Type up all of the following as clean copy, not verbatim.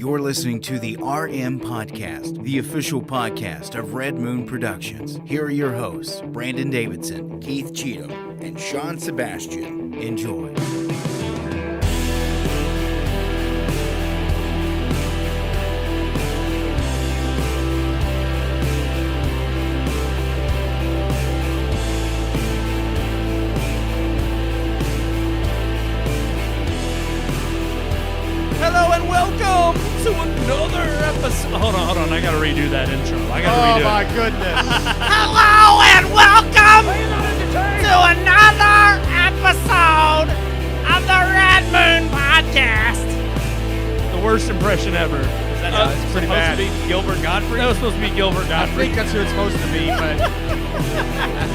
You're listening to the RMPodcast, the official podcast of Red Moon Productions. Here are your hosts, Brandon Davidson, Keith Cheatham, and Sean Sebastian. Enjoy. Hello and welcome to another episode. Hold on. I gotta redo that intro. Oh my goodness. Hello and welcome to another episode of the Red Moon Podcast. The worst impression ever. It's pretty bad. Supposed to be Gilbert Gottfried? That was supposed to be Gilbert I Gottfried. think that's who it's supposed to be, but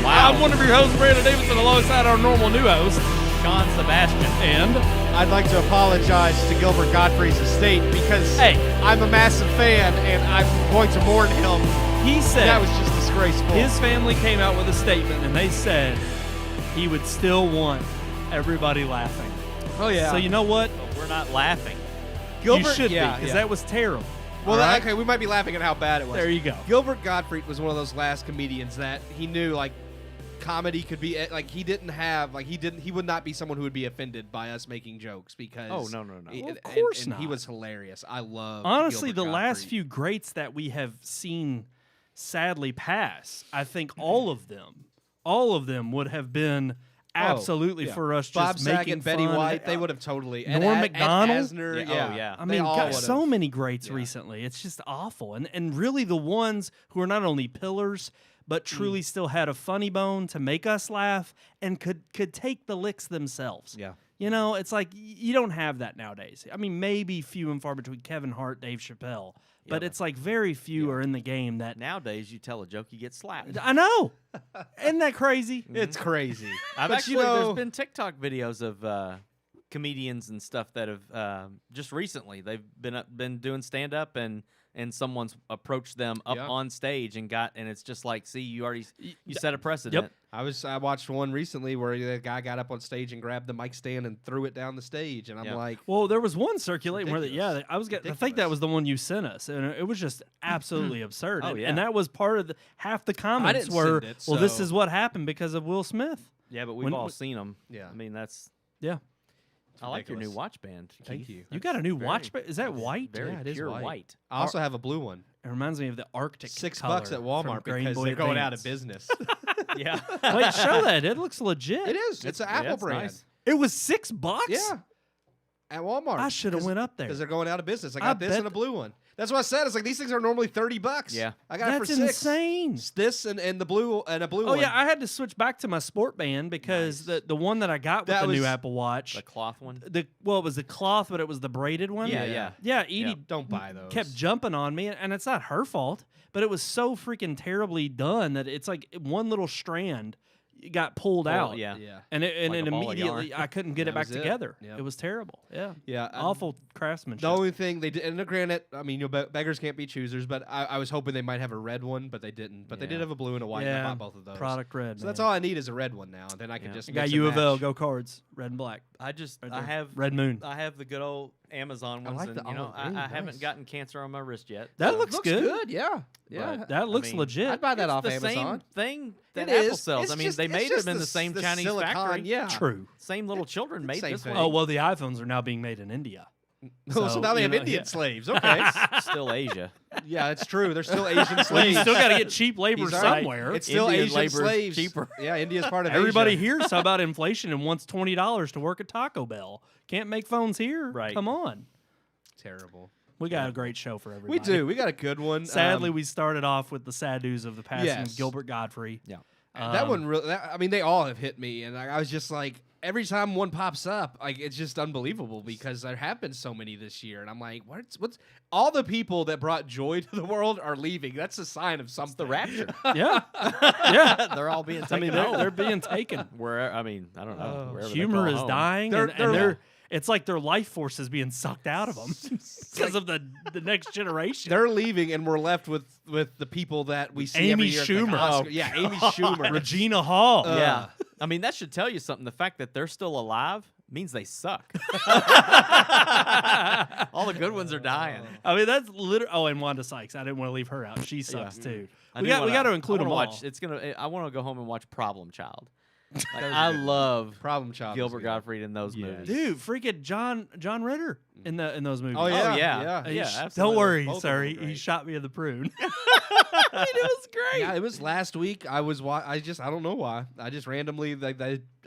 Wow. I'm one of your hosts, Brandon Davidson, alongside our normal new host, Sean Sebastian. And I'd like to apologize to Gilbert Gottfried's estate because I'm a massive fan and I'm going to mourn him. he said That was just disgraceful. his family came out with a statement, and they said he would still want everybody laughing. Oh yeah. So you know what? But we're not laughing. Gilbert, You should be, yeah, because yeah. that was terrible. Well, All right? okay, we might be laughing at how bad it was. There you go. Gilbert Gottfried was one of those last comedians that he knew like comedy could be like he would not be someone who would be offended by us making jokes because Oh, no. he- Well, of course and he not. was hilarious. I love Honestly, Gilbert the last Gottfried. few greats that we have seen sadly pass, I think all of them would have been absolutely yeah. for us Bob just Saget, making Betty fun. White, they would have totally. Norm Ed Macdonald? Asner, Yeah, yeah. oh, yeah. I They mean, all got would've. so many greats Yeah. recently. It's just awful. And really the ones who are not only pillars, but truly still had a funny bone to make us laugh and could take the licks themselves. Yeah. You know, it's like you don't have that nowadays. I mean, maybe few and far between Kevin Hart, Dave Chappelle, but Yeah. it's like very few are in the game that. Nowadays, you tell a joke, you get slapped. I know. Isn't that crazy? It's crazy. I've But actually, you know, there's been TikTok videos of comedians and stuff that have just recently they've been doing stand up and someone's approached them up Yeah. on stage and it's just like, see, you already you set a precedent. I watched one recently where the guy got up on stage and grabbed the mic stand and threw it down the stage, and I'm Yeah. like, Well, there was one circulating where, Ridiculous. I think that Ridiculous. was the one you sent us, and it was just absolutely absurd. Oh, And- yeah. And that was part of half the comments didn't were, send it, well, this so- is what happened because of Will Smith. Yeah, but we've When- all seen them. Yeah. I mean, that's Yeah. I like your new ridiculous. watch band. Thank Keith. you. You got a new Very- watch, but is that white? Very Yeah, it is pure white. I also have a blue one. It reminds me of the Arctic $6 color at from Walmart Game because Boy they're going out of Advance. business. Yeah. Wait, show that. It looks legit. It is. It's an Apple it's brand. nice. It was $6? Yeah. At Walmart. I should have went up there. because they're going out of business. I I got this bet and a blue one. That's what I said. It's like these things are normally $30. Yeah. I got That's it for $6. insane. It's this and the blue and a blue Oh one. yeah, I had to switch back to my sport band because the one that I got with That the new was- Apple Watch, The cloth one. it was the cloth, but it was the braided one. Yeah. Yeah, Edie Don't buy those. kept jumping on me, and it's not her fault, but it was so freaking terribly done that it's like one little strand got pulled out. Yeah. Yeah. And it Like a ball of immediately yarn. I couldn't get it That back was it. together. Yep. It was terrible. Yeah. Yeah. Awful craftsmanship. The only thing they did, and granted, I mean, beggars can't be choosers, but I was hoping they might have a red one, but they didn't. But they did Yeah. have a blue and a white, and I bought both of those. Product red. So that's man. all I need is a red one now, and then I can Yeah. just You got mix U and of L, match. go cards, red and black. I just Right I there. have Red Moon. I have the good old Amazon ones, like and the- you know oh, I ooh, haven't nice. gotten cancer on my wrist yet. That so- looks good. Yeah. Yeah. But, That I looks mean, legit. I'd buy that It's off the Amazon. same thing that It Apple is. sells. It's I mean, just- they it's made just them in the same Chinese silicone, factory. Yeah. True. Same little children made Same this thing. one. Oh well, the iPhones are now being made in India. So now they you have know, Indian yeah. slaves. Okay. Still Asia. Yeah, it's true. They're still Asian Well, you slaves. still got to get cheap labor These are- somewhere. It's still Indian Asian labor's slaves. cheaper. Yeah, India's part of Everybody Asia. hears about inflation and wants $20 to work at Taco Bell. Can't make phones here. Right. Come on. Terrible. We got a great show for everybody. We do. We got a good one. Sadly, we started off with the sad news of the passing Yes. of Gilbert Godfrey. Yeah. That one really. I mean, they all have hit me, and I was just like, every time one pops up, like it's just unbelievable because there have been so many this year, and I'm like, what's all the people that brought joy to the world are leaving? That's a sign of something. The rapture. Yeah. Yeah. They're all being taken I mean, home. they're being taken. Where I mean, I don't know. Wherever they Humor call is home. dying, They're- and they're- they're it's like their life force is being sucked out of them because of the next generation. They're leaving, and we're left with the people that we see Amy every year. At the Schumer. Oscar- yeah, Amy Schumer. Regina Hall. Yeah. I mean, that should tell you something. The fact that they're still alive means they suck. All the good ones are dying. I mean, that's literally. Oh, and Wanda Sykes. I didn't want to leave her out. She sucks too. I We do got wanna- to include I them wanna all. watch. I want to go home and watch Problem Child. Like, I love Problem Child. Gilbert was good. Gottfried in those Yes. movies. Dude, freaking John Ritter in those movies. Oh yeah, yeah. He absolutely. Don't worry, Both of sir. them He great. shot me in the prune. I mean, it was great. Yeah, it was last week. I don't know why. I just randomly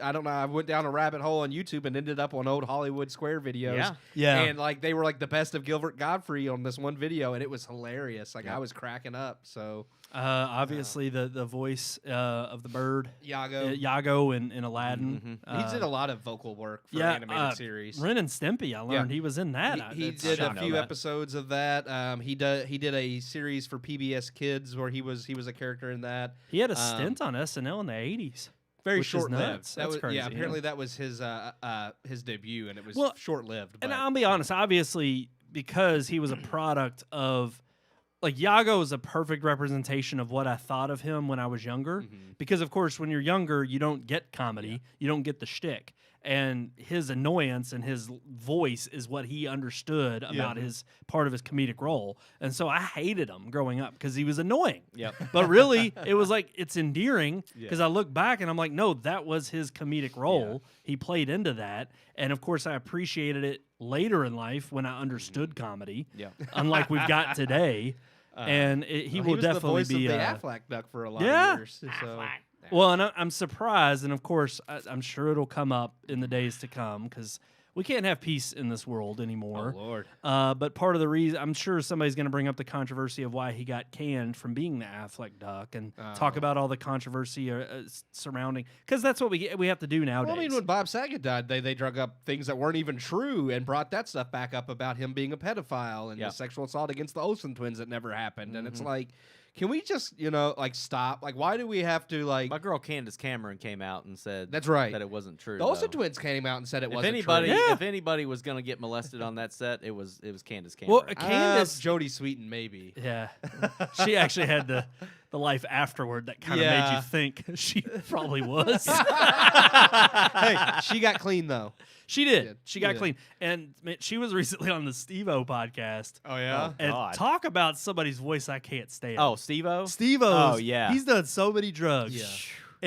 I don't know. I went down a rabbit hole on YouTube and ended up on old Hollywood Square videos. Yeah. Yeah. And like they were like the best of Gilbert Godfrey on this one video, and it was hilarious. Like I was cracking up. So Obviously, the voice of the bird, Iago, Iago in Aladdin. he did a lot of vocal work for yeah, animated series. Ren and Stimpy. I learned he was in that. He That's did a shocking. few episodes of that. He did a series for PBS Kids where he was a character in that. He had a stint on SNL in the 80s. Very which is short lived. nuts. That's crazy. Yeah, apparently that was his debut, and it was Well, short lived. And I'll be honest, obviously, because he was a product of, like, Iago is a perfect representation of what I thought of him when I was younger. Because, of course, when you're younger, you don't get comedy. You don't get the shtick. And his annoyance and his voice is what he understood about his part of his comedic role. And so I hated him growing up because he was annoying. Yep. But really, it was like, it's endearing because I look back and I'm like, no, that was his comedic role. He played into that. And of course, I appreciated it later in life when I understood comedy, unlike we've got today. And he will was definitely the voice be of the Affleck duck for a lot Yeah. of years. So. well, and I'm surprised, and of course, I'm sure it'll come up in the days to come because we can't have peace in this world anymore. Oh, Lord. But part of the reason, I'm sure somebody's going to bring up the controversy of why he got canned from being the Affleck duck and talk about all the controversy surrounding, because that's what we have to do nowadays. Well, I mean, when Bob Saget died, they drug up things that weren't even true and brought that stuff back up about him being a pedophile and the sexual assault against the Olsen twins that never happened. And it's like, can we just, like, stop? Like, why do we have to, like... My girl Candace Cameron came out and said That's right. that it wasn't true. The Olsen though. twins came out and said it If wasn't anybody, true. if anybody was going to get molested on that set, it was Candace Cameron. Well, Candace, Jodie Sweetin, maybe. yeah, she actually had the life afterward that kind of made Yeah. you think she probably was. Hey, she got clean, though. She did. did. She got Yeah. clean, and man, she was recently on the Steve-O podcast. Oh, yeah? And God. talk about somebody's voice I can't stand. Oh, Steve-O? Steve-O's. Oh, yeah. He's done so many drugs. Yeah.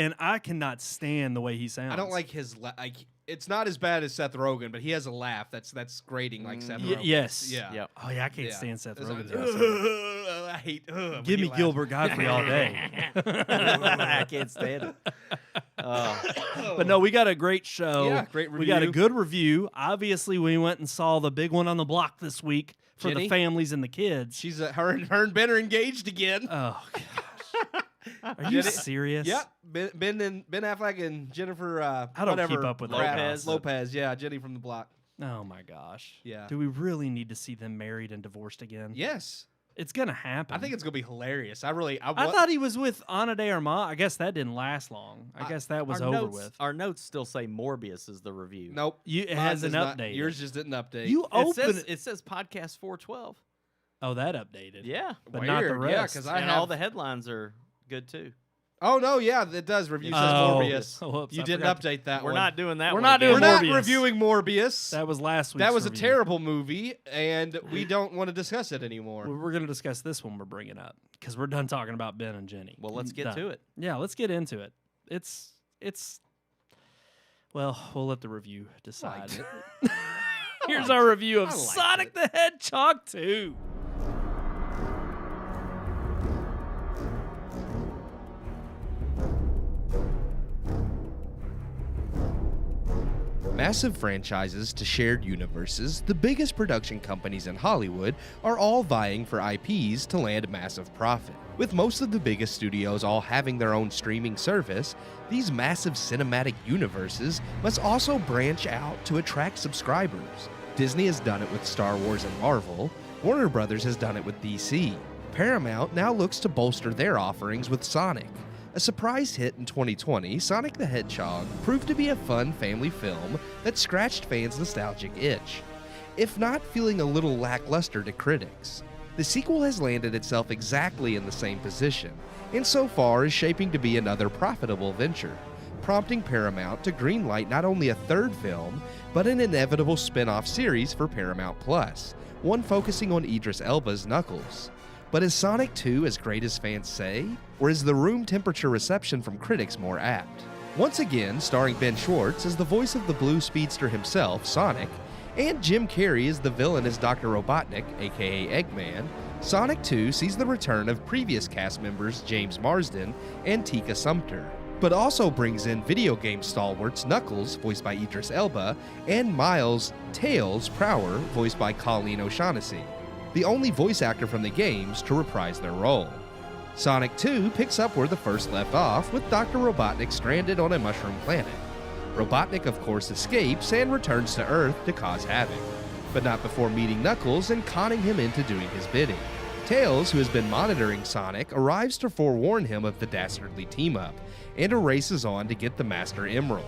And I cannot stand the way he sounds. I don't like his... it's not as bad as Seth Rogen, but he has a laugh that's grating like Seth Rogen. Yes. Yeah. Yep. Oh, yeah, I can't Yeah. stand Seth It's Rogen's like, voice. I hate... when Give he me laughs. Gilbert Godfrey all day. I can't stand it. But no, we got a great show. Yeah, great We got a review. good review. Obviously, we went and saw the big one on the block this week for Jenny? the families and the kids. She's her and Ben are engaged again. Oh, gosh. Are you serious? Yep, Ben Affleck and Jennifer. I don't whatever, keep up with Lopez. Yeah, Jenny from the block. Oh, my gosh. Yeah. Do we really need to see them married and divorced again? Yes, It's going to happen. I think it's gonna be hilarious. I thought he was with Ana de Armas. I guess that didn't last long. I guess that was our over notes, with. Our notes still say Morbius is the review. Nope. It Mine hasn't does not. updated. Yours just didn't update. You It open says, it. it says podcast 412. Oh, that updated. Yeah. But not the Weird. Yeah, rest. 'cause I and have all the headlines are good too. Oh no, yeah, it does. Review says Oh, Morbius. whoops, you I didn't forgot update that We're one. not doing that We're one not again. doing We're not Morbius. reviewing Morbius. That was last week's That was a review. terrible movie, and we don't want to discuss it anymore. We're going to discuss this one we're bringing up because we're done talking about Ben and Jenny. Well, let's get Done. to it. Yeah, let's get into it. It's. Well, we'll let the review decide. Liked it. Here's our review of I liked Sonic the Hedgehog 2. Massive franchises to shared universes, the biggest production companies in Hollywood are all vying for IPs to land massive profit. With most of the biggest studios all having their own streaming service, these massive cinematic universes must also branch out to attract subscribers. Disney has done it with Star Wars and Marvel, Warner Brothers has done it with DC. Paramount now looks to bolster their offerings with Sonic. A surprise hit in 2020, Sonic the Hedgehog proved to be a fun family film that scratched fans' nostalgic itch, if not feeling a little lackluster to critics. The sequel has landed itself exactly in the same position, and so far is shaping to be another profitable venture. prompting Paramount to greenlight not only a third film, but an inevitable spin-off series for Paramount Plus, one focusing on Idris Elba's Knuckles. But is Sonic 2 as great as fans say? Or is the room temperature reception from critics more apt? Once again, starring Ben Schwartz as the voice of the blue speedster himself, Sonic, and Jim Carrey as the villain as Dr. Robotnik, aka Eggman, Sonic 2 sees the return of previous cast members James Marsden and Tika Sumpter, but also brings in video game stalwarts Knuckles, voiced by Idris Elba, and Miles Tails Prower, voiced by Colleen O'Shaughnessy, the only voice actor from the games to reprise their role. Sonic 2 picks up where the first left off, with Dr. Robotnik stranded on a mushroom planet. Robotnik, of course, escapes and returns to Earth to cause havoc, but not before meeting Knuckles and conning him into doing his bidding. Tails, who has been monitoring Sonic, arrives to forewarn him of the dastardly team-up, and races on to get the Master Emerald,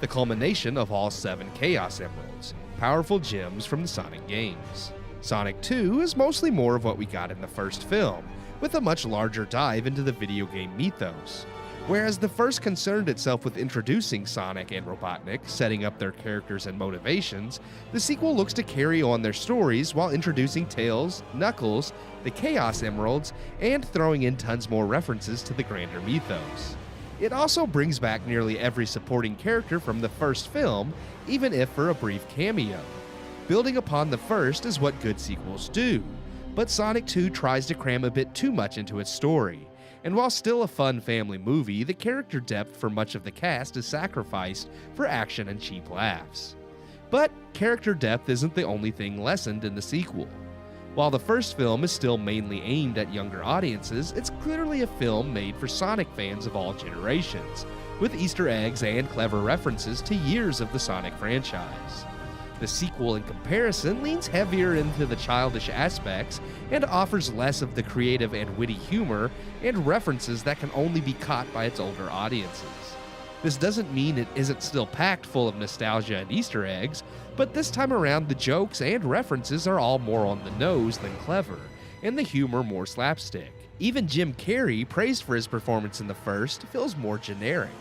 the culmination of all 7 Chaos Emeralds, powerful gems from the Sonic games. Sonic 2 is mostly more of what we got in the first film, with a much larger dive into the video game mythos. Whereas the first concerned itself with introducing Sonic and Robotnik, setting up their characters and motivations, the sequel looks to carry on their stories while introducing Tails, Knuckles, the Chaos Emeralds, and throwing in tons more references to the grander mythos. It also brings back nearly every supporting character from the first film, even if for a brief cameo. Building upon the first is what good sequels do, but Sonic 2 tries to cram a bit too much into its story. And while still a fun family movie, the character depth for much of the cast is sacrificed for action and cheap laughs. But character depth isn't the only thing lessened in the sequel. While the first film is still mainly aimed at younger audiences, it's clearly a film made for Sonic fans of all generations, with Easter eggs and clever references to years of the Sonic franchise. The sequel, in comparison, leans heavier into the childish aspects and offers less of the creative and witty humor and references that can only be caught by its older audiences. This doesn't mean it isn't still packed full of nostalgia and Easter eggs, but this time around the jokes and references are all more on the nose than clever, and the humor more slapstick. Even Jim Carrey, praised for his performance in the first, feels more generic.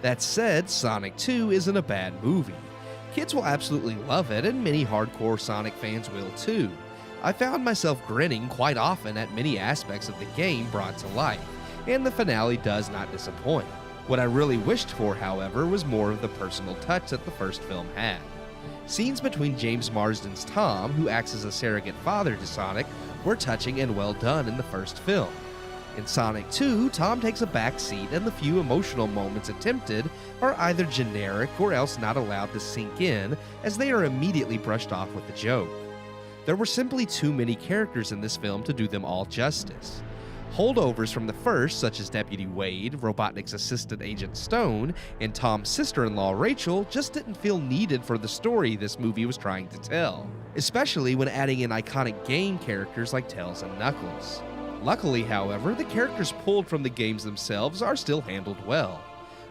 That said, Sonic 2 isn't a bad movie. Kids will absolutely love it, and many hardcore Sonic fans will too. I found myself grinning quite often at many aspects of the game brought to life, and the finale does not disappoint. What I really wished for, however, was more of the personal touch that the first film had. Scenes between James Marsden's Tom, who acts as a surrogate father to Sonic, were touching and well done in the first film. In Sonic 2, Tom takes a back seat, and the few emotional moments attempted are either generic or else not allowed to sink in, as they are immediately brushed off with a joke. There were simply too many characters in this film to do them all justice. Holdovers from the first, such as Deputy Wade, Robotnik's assistant Agent Stone, and Tom's sister-in-law Rachel, just didn't feel needed for the story this movie was trying to tell, especially when adding in iconic game characters like Tails and Knuckles. Luckily, however, the characters pulled from the games themselves are still handled well.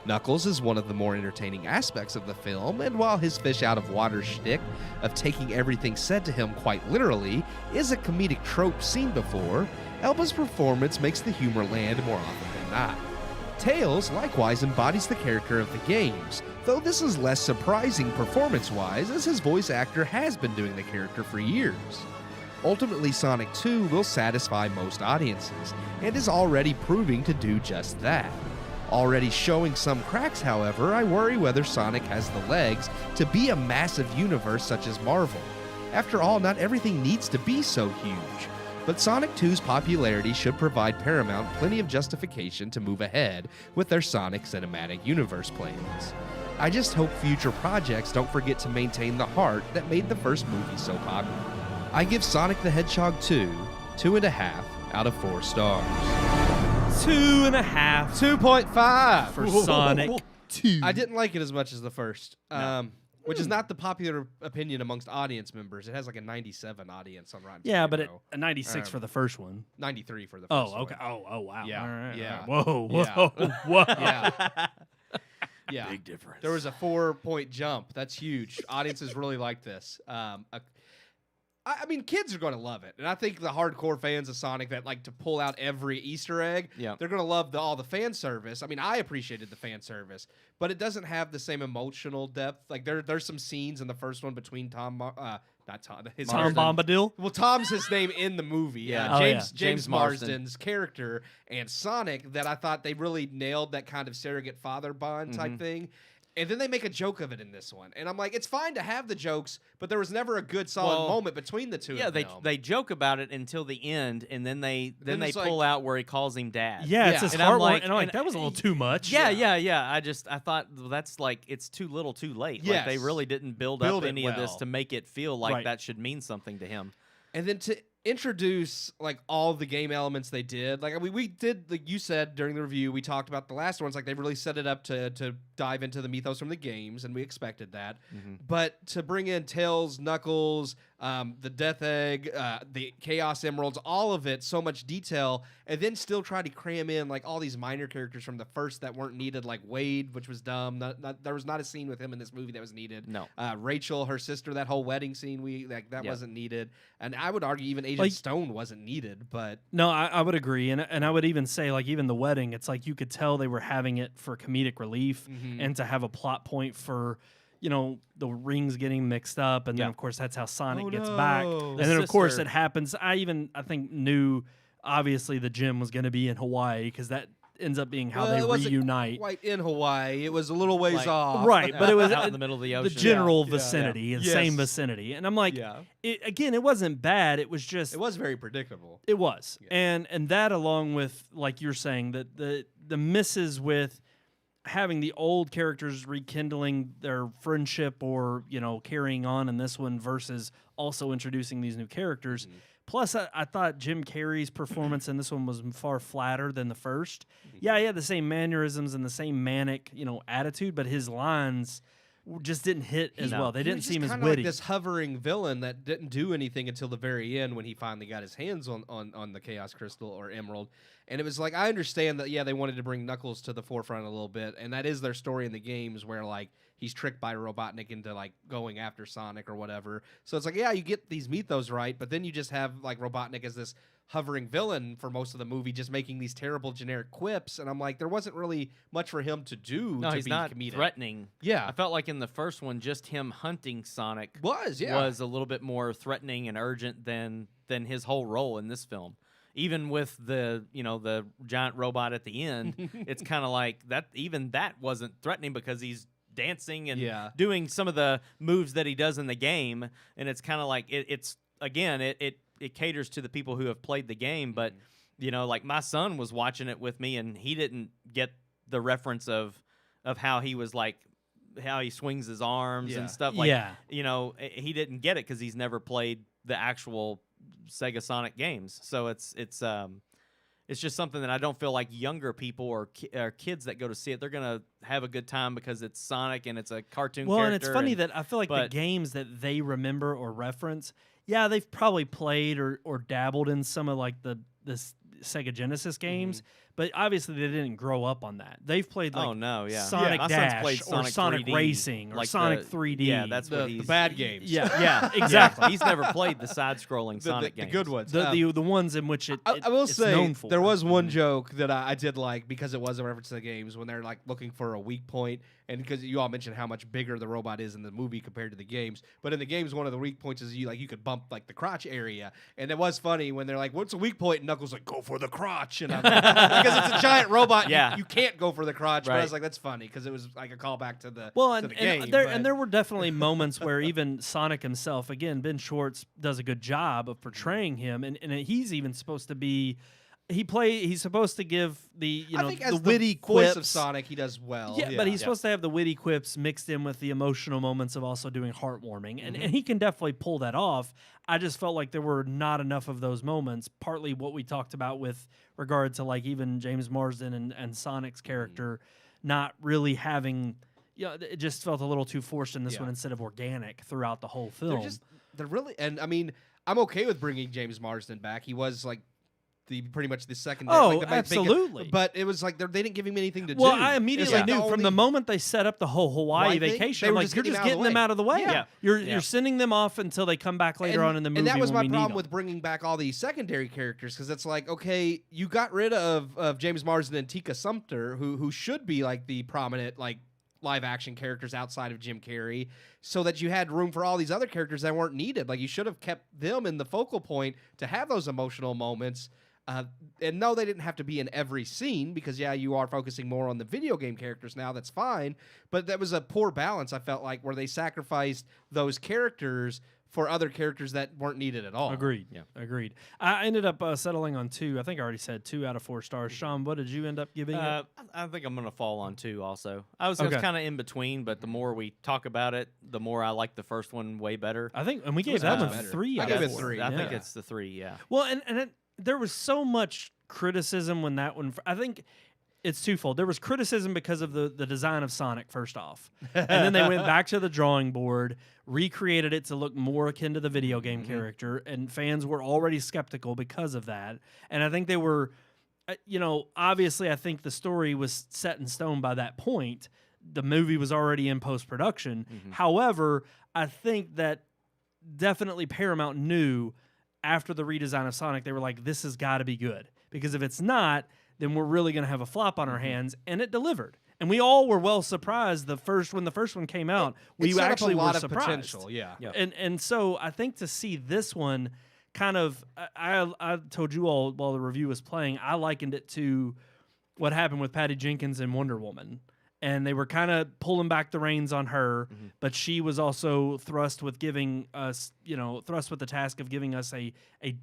Knuckles is one of the more entertaining aspects of the film, and while his fish-out-of-water shtick of taking everything said to him quite literally is a comedic trope seen before, Elba's performance makes the humor land more often than not. Tails likewise embodies the character of the games, though this is less surprising performance-wise, as his voice actor has been doing the character for years. Ultimately, Sonic 2 will satisfy most audiences, and is already proving to do just that. Already showing some cracks, however, I worry whether Sonic has the legs to be a massive universe such as Marvel. After all, not everything needs to be so huge. But Sonic 2's popularity should provide Paramount plenty of justification to move ahead with their Sonic Cinematic Universe plans. I just hope future projects don't forget to maintain the heart that made the first movie so popular. I give Sonic the Hedgehog 2 2.5 out of 4 stars. 2.5 2.5 for Sonic 2. I didn't like it as much as the first, which is not the popular opinion amongst audience members. It has like a 97 audience on Rotten Yeah, Tomato. but a 96 for the first one. 93 for the first one. Oh, okay. Oh, wow. Yeah, All right. yeah. Whoa, Yeah. whoa. Yeah. Yeah. Big difference. There was a 4-point jump. That's huge. Audiences really like this. I mean, kids are going to love it, and I think the hardcore fans of Sonic that like to pull out every Easter egg, they're going to love all the fan service. I mean, I appreciated the fan service, but it doesn't have the same emotional depth. Like there's some scenes in the first one between Tom Bombadil. Well, Tom's his name in the movie. Yeah. James Marsden's character and Sonic that I thought they really nailed that kind of surrogate father bond type thing. And then they make a joke of it in this one. And I'm like, it's fine to have the jokes, but there was never a good solid moment between the two of them. They joke about it until the end, and then they pull out where he calls him dad. Yeah, it's his heart one. And I'm like, that was a little too much. Yeah. I thought, well, that's like, it's too little too late. Yes. Like, they really didn't build up any of this to make it feel like that should mean something to him. And then to introduce like all the game elements they did, like we did, like you said during the review, we talked about the last ones, like they really set it up to dive into the mythos from the games, and we expected that. But to bring in Tails, Knuckles, the Death Egg, the Chaos Emeralds, all of it, so much detail, and then still try to cram in like all these minor characters from the first that weren't needed, like Wade, which was dumb. There was not a scene with him in this movie that was needed. No. Rachel, her sister, that whole wedding scene, that wasn't needed. And I would argue even Agent Stone wasn't needed, but no, I would agree, and I would even say like even the wedding, it's like you could tell they were having it for comedic relief and to have a plot point for the rings getting mixed up, and then of course that's how Sonic gets back, and then of course it happens. I think knew obviously the gym was going to be in Hawaii because that ends up being how they reunite. Quite in Hawaii, it was a little ways off, right? But it was out in the middle of the ocean, the general vicinity, and same vicinity. And I'm like, it wasn't bad. It was just it was very predictable. It was, and that along with like you're saying that the misses with having the old characters rekindling their friendship or carrying on in this one versus also introducing these new characters. Plus, I thought Jim Carrey's performance in this one was far flatter than the first. Yeah, he had the same mannerisms and the same manic, attitude, but his lines just didn't hit as well. They didn't seem as witty. Like this hovering villain that didn't do anything until the very end when he finally got his hands on the Chaos Crystal or Emerald. And it was like, I understand that, they wanted to bring Knuckles to the forefront a little bit, and that is their story in the games where, like, he's tricked by Robotnik into, like, going after Sonic or whatever. So it's like, you get these mythos right, but then you just have, like, Robotnik as this hovering villain for most of the movie, just making these terrible generic quips, and I'm like, there wasn't really much for him to do no, to he's be not comedic. Threatening. Yeah. I felt like in the first one, just him hunting Sonic was a little bit more threatening and urgent than his whole role in this film. Even with the the giant robot at the end, it's kind of like that. Even that wasn't threatening because he's dancing and doing some of the moves that he does in the game, and it's kind of like it caters to the people who have played the game. But like my son was watching it with me, and he didn't get the reference of how he was like how he swings his arms and stuff. Like he didn't get it because he's never played the actual Sega Sonic games. So it's just something that I don't feel like younger people or kids that go to see it, they're gonna have a good time because it's Sonic and it's a cartoon character. And it's funny that I feel like the games that they remember or reference, they've probably played or dabbled in some of like the Sega Genesis games, but obviously they didn't grow up on that. They've played like Sonic Dash or Sonic 3D, Racing or like Sonic 3D. Yeah, that's what the bad games. Yeah, exactly. He's never played the side-scrolling Sonic games. The good ones. The ones in which I will it's say known for. There was one joke that I did like because it was a reference to the games when they're like looking for a weak point, and because you all mentioned how much bigger the robot is in the movie compared to the games. But in the games, one of the weak points is you could bump like the crotch area, and it was funny when they're like, "What's a weak point?" And Knuckles like, "Go for the crotch," and I'm like, because it's a giant robot, you can't go for the crotch. But I was like, that's funny because it was like a callback to the game. There were definitely moments where even Sonic himself, again, Ben Schwartz does a good job of portraying him, and he's even supposed to be. He's supposed to give the the witty quips. Voice of Sonic, he does well. Yeah, but he's supposed to have the witty quips mixed in with the emotional moments of also doing heartwarming, and he can definitely pull that off. I just felt like there were not enough of those moments. Partly what we talked about with regard to like even James Marsden and Sonic's character not really having. It just felt a little too forced in this one instead of organic throughout the whole film. They're really, and I mean, I'm okay with bringing James Marsden back. He was like pretty much the second. Oh, like the absolutely. But it was like they didn't give him anything to do. Well, I immediately It's like knew from the moment they set up the whole Hawaii Hawaii thing, vacation. they I'm were like, just you're getting just out of getting the them way. out of the way. Yeah. You're sending them off until they come back later on in the movie. And that was when my we need problem them. with bringing back all these secondary characters, because it's like, okay, you got rid of James Marsden and Tika Sumpter, who should be like the prominent like live action characters outside of Jim Carrey, so that you had room for all these other characters that weren't needed. Like, you should have kept them in the focal point to have those emotional moments. And no, they didn't have to be in every scene, because you are focusing more on the video game characters now. That's fine. But that was a poor balance, I felt like, where they sacrificed those characters for other characters that weren't needed at all. Agreed. Yeah, agreed. I ended up settling on 2. I think I already said 2 out of 4 stars. Sean, what did you end up giving it? I think I'm going to fall on 2 also. I was Okay. kind of in between, but the more we talk about it, the more I like the first one way better. I think, and we gave was that much one better. 3 I out gave of it 4. 3. I think Yeah. it's the 3, yeah. Well, there was so much criticism when that one. I think it's twofold. There was criticism because of the design of Sonic, first off, and then they went back to the drawing board, recreated it to look more akin to the video game character, and fans were already skeptical because of that. And I think they were, obviously, I think the story was set in stone by that point. The movie was already in post-production. However, I think that definitely Paramount knew after the redesign of Sonic, they were like, this has got to be good. Because if it's not, then we're really going to have a flop on our hands. And it delivered. And we all were well surprised when the first one came out. We set up actually a lot were of surprised. potential, yeah. And so I think to see this one kind of, I told you all while the review was playing, I likened it to what happened with Patty Jenkins in Wonder Woman. And they were kind of pulling back the reins on her, but she was also thrust with the task of giving us a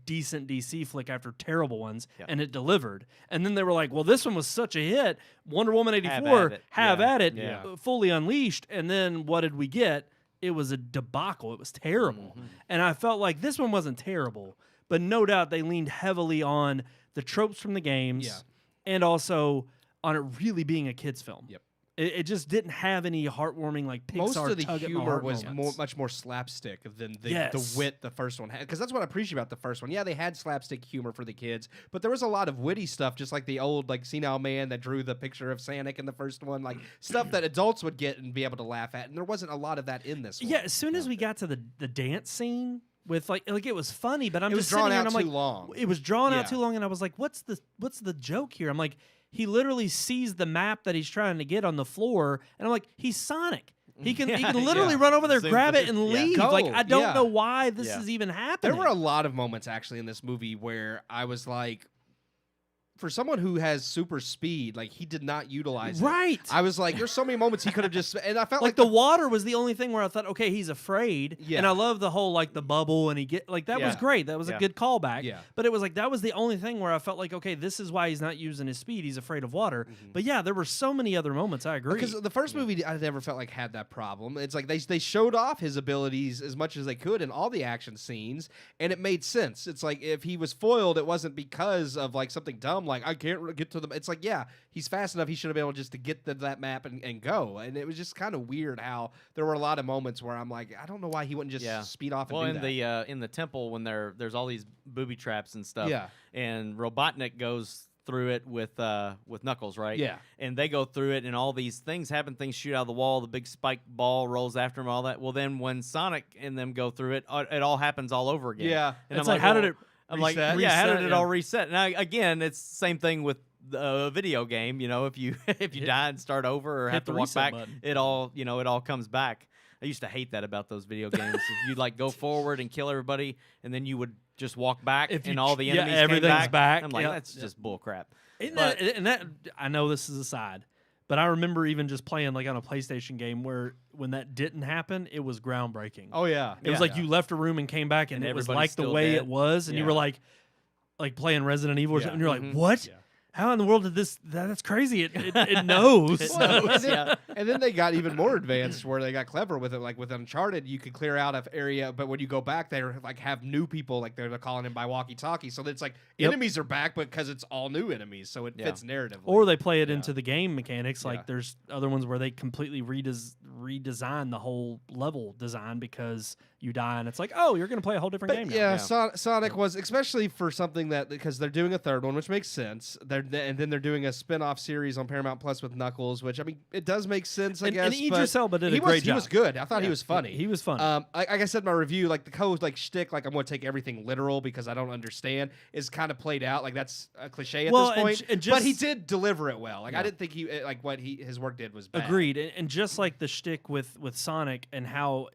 decent DC flick after terrible ones, and it delivered. And then they were like, well, this one was such a hit, Wonder Woman 84, have at it, fully unleashed. And then what did we get? It was a debacle. It was terrible. And I felt like this one wasn't terrible, but no doubt they leaned heavily on the tropes from the games and also on it really being a kid's film. Yep. It just didn't have any heartwarming like Pixar. Most of the tug at my humor heart was moments. much more slapstick than the Yes. wit the first one had. Because that's what I appreciate about the first one. Yeah, they had slapstick humor for the kids, but there was a lot of witty stuff, just like the old senile man that drew the picture of Sanic in the first one, like stuff that adults would get and be able to laugh at. And there wasn't a lot of that in this one. Yeah, as soon as we got to the dance scene with like it was funny, but I'm It just was drawn sitting here out and I'm too like, long. It was drawn out Yeah. too long, and I was like, what's the joke here? I'm like, he literally sees the map that he's trying to get on the floor, and I'm like, he's Sonic. He can literally run over there, Same grab it, thing. and Yeah. leave. Go. Like I don't Yeah. know why this Yeah. is even happening. There were a lot of moments actually in this movie where I was like, for someone who has super speed, like he did not utilize it. Right. I was like, there's so many moments he could have just, and I felt like the water was the only thing where I thought, okay, he's afraid. Yeah. And I love the whole like the bubble and that was Yeah. great. That was a Yeah. good callback. Yeah. But it was like that was the only thing where I felt like, okay, this is why he's not using his speed. He's afraid of water. But yeah, there were so many other moments. I agree. Because the first movie, I never felt like had that problem. It's like they showed off his abilities as much as they could in all the action scenes, and it made sense. It's like if he was foiled, it wasn't because of like something dumb, like I can't get to the. It's like he's fast enough. He should have been able just to get to that map and go. And it was just kind of weird how there were a lot of moments where I'm like, I don't know why he wouldn't just speed off and well, do that. in the temple when there's all these booby traps and stuff. Yeah. And Robotnik goes through it with Knuckles, right? Yeah. And they go through it, and all these things happen. Things shoot out of the wall. The big spike ball rolls after him. All that. Well, then when Sonic and them go through it, it all happens all over again. Yeah. And it's I'm like, how did well, it I'm like, reset? yeah, how did Reset, it yeah. all reset? And again, it's the same thing with a video game. If you die and start over or have the to walk reset back, button. it all comes back. I used to hate that about those video games. You'd like go forward and kill everybody, and then you would just walk back, If you and all ch- the yeah, enemies everything's came back. back. I'm like, Yep. that's just bull crap. and that I know this is a side, but I remember even just playing like on a PlayStation game where when that didn't happen, it was groundbreaking. Oh yeah. It was like you left a room and came back, and it was everybody's like the still way dead. it was, and you Yeah. were like playing Resident Evil, or Yeah. something, and you're like, Mhm. what? Yeah. How in the world did this? That's crazy. It knows. Well, and, then, Yeah. and then they got even more advanced where they got clever with it. Like with Uncharted, you could clear out an area, but when you go back, they like have new people, like they're calling him by walkie-talkie. So it's like Yep. enemies are back, but because it's all new enemies, so it Yeah. fits narratively. Or they play it Yeah. into the game mechanics. Like Yeah. there's other ones where they completely redesign the whole level design because you die and it's like, oh, you're going to play a whole different game now. Yeah, Sonic was, especially for something that, because they're doing a third one, which makes sense. And then they're doing a spin-off series on Paramount Plus with Knuckles, which, I mean, it does make sense, I guess. And Idris Elba did a great job. He was good. I thought he was funny. He was funny. Like I said in my review, like the whole like shtick, like I'm going to take everything literal because I don't understand, is kind of played out. Like that's a cliche at this point. But he did deliver it well. Like I didn't think his work did was bad. Agreed. And just like the shtick with Sonic and how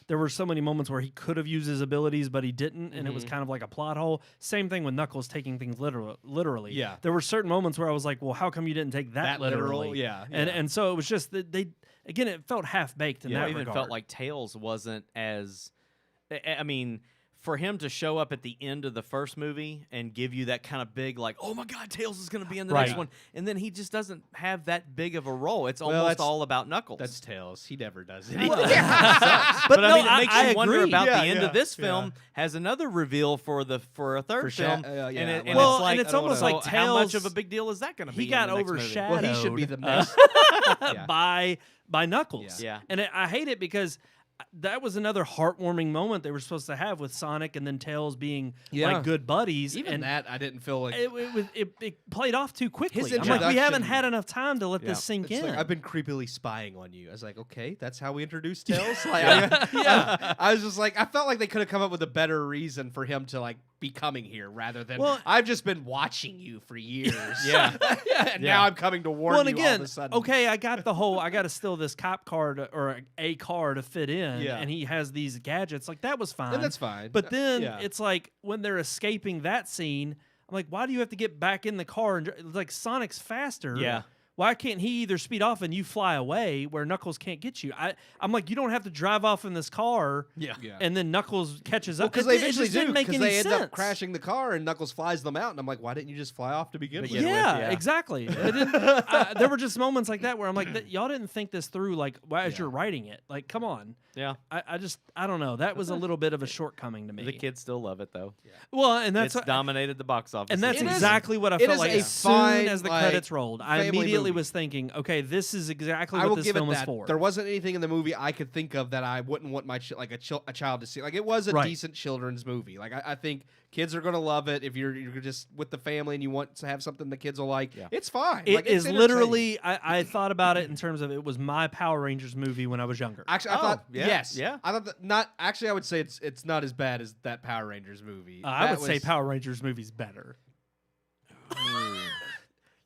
there were so many moments where he could have used his abilities, but he didn't, and it was kind of like a plot hole. Same thing with Knuckles taking things literally. Yeah. There were certain moments where I was like, well, how come you didn't take that literally? Yeah. And so it was just that again, it felt half-baked in that regard. It even felt like Tails wasn't as... I mean... For him to show up at the end of the first movie and give you that kind of big, like, oh my God, Tails is going to be in the next one, and then he just doesn't have that big of a role. It's almost all about Knuckles. That's Tails. He never does it. But I mean, it makes you wonder about the end of this film. Has another reveal for a third film, and it's almost like Tails. How much of a big deal is that going to be? He got overshadowed. Well, he should be the next by Knuckles. Yeah. And I hate it because that was another heartwarming moment they were supposed to have with Sonic and then Tails being like good buddies. Even that I didn't feel like it played off too quickly. His I'm like, we haven't had enough time to let this sink in. Like, I've been creepily spying on you. I was like, okay, that's how we introduce Tails. I was just like, I felt like they could have come up with a better reason for him to like be coming here rather than I've just been watching you for years. And now I'm coming to warn you again, all of a sudden. Okay, I got the whole I got to steal this cop car or a car to fit in, and he has these gadgets. Like that was fine. And that's fine. But then it's like when they're escaping that scene, I'm like, why do you have to get back in the car? And it's like Sonic's faster. Yeah. Why can't he either speed off and you fly away where Knuckles can't get you? I'm like, you don't have to drive off in this car and then Knuckles catches up. Because they eventually do, because they end up crashing the car and Knuckles flies them out. And I'm like, why didn't you just fly off to begin with? Yeah, exactly. There were just moments like that where I'm like, y'all didn't think this through like as you're writing it. Like, come on. Yeah. I don't know. That was a little bit of a shortcoming to me. The kids still love it, though. Yeah. Well, and that's it's dominated the box office. And that's exactly what I felt like as soon as the credits rolled. I immediately was thinking, okay, this is exactly what this film is for. There wasn't anything in the movie I could think of that I wouldn't want my a child to see. Like, it was a decent children's movie. Like, I think kids are going to love it. If you're just with the family and you want to have something the kids will like, it's fine. It is literally, I thought about it in terms of it was my Power Rangers movie when I was younger. Actually, I thought, yes. Yeah. I thought that not, actually, I would say it's not as bad as that Power Rangers movie. I would say Power Rangers movie's better.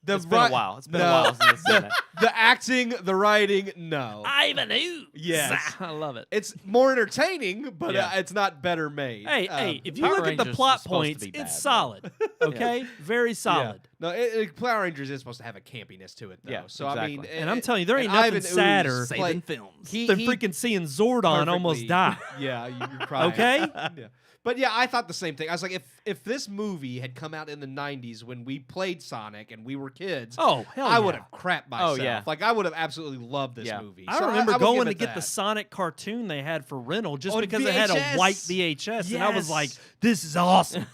It's been a while. It's been a while since I've seen that. The acting, the writing, no. Ivanhoe. Yes. I love it. It's more entertaining, but it's not better made. Hey, if you Power look at the Rangers plot is supposed to points, be bad, it's solid. Okay? Very solid. No, Power Rangers is supposed to have a campiness to it, though. Yeah, so, exactly. I mean... And I'm telling you, there ain't nothing sadder saving films. than freaking seeing Zordon almost die. Yeah, you're crying. Okay? Yeah. But yeah, I thought the same thing. I was like, if this movie had come out in the 90s when we played Sonic and we were kids, I would have crapped myself. Oh, yeah. Like, I would have absolutely loved this movie. I remember going to get the Sonic cartoon they had for rental just because it had a white VHS. Yes. And I was like, this is awesome.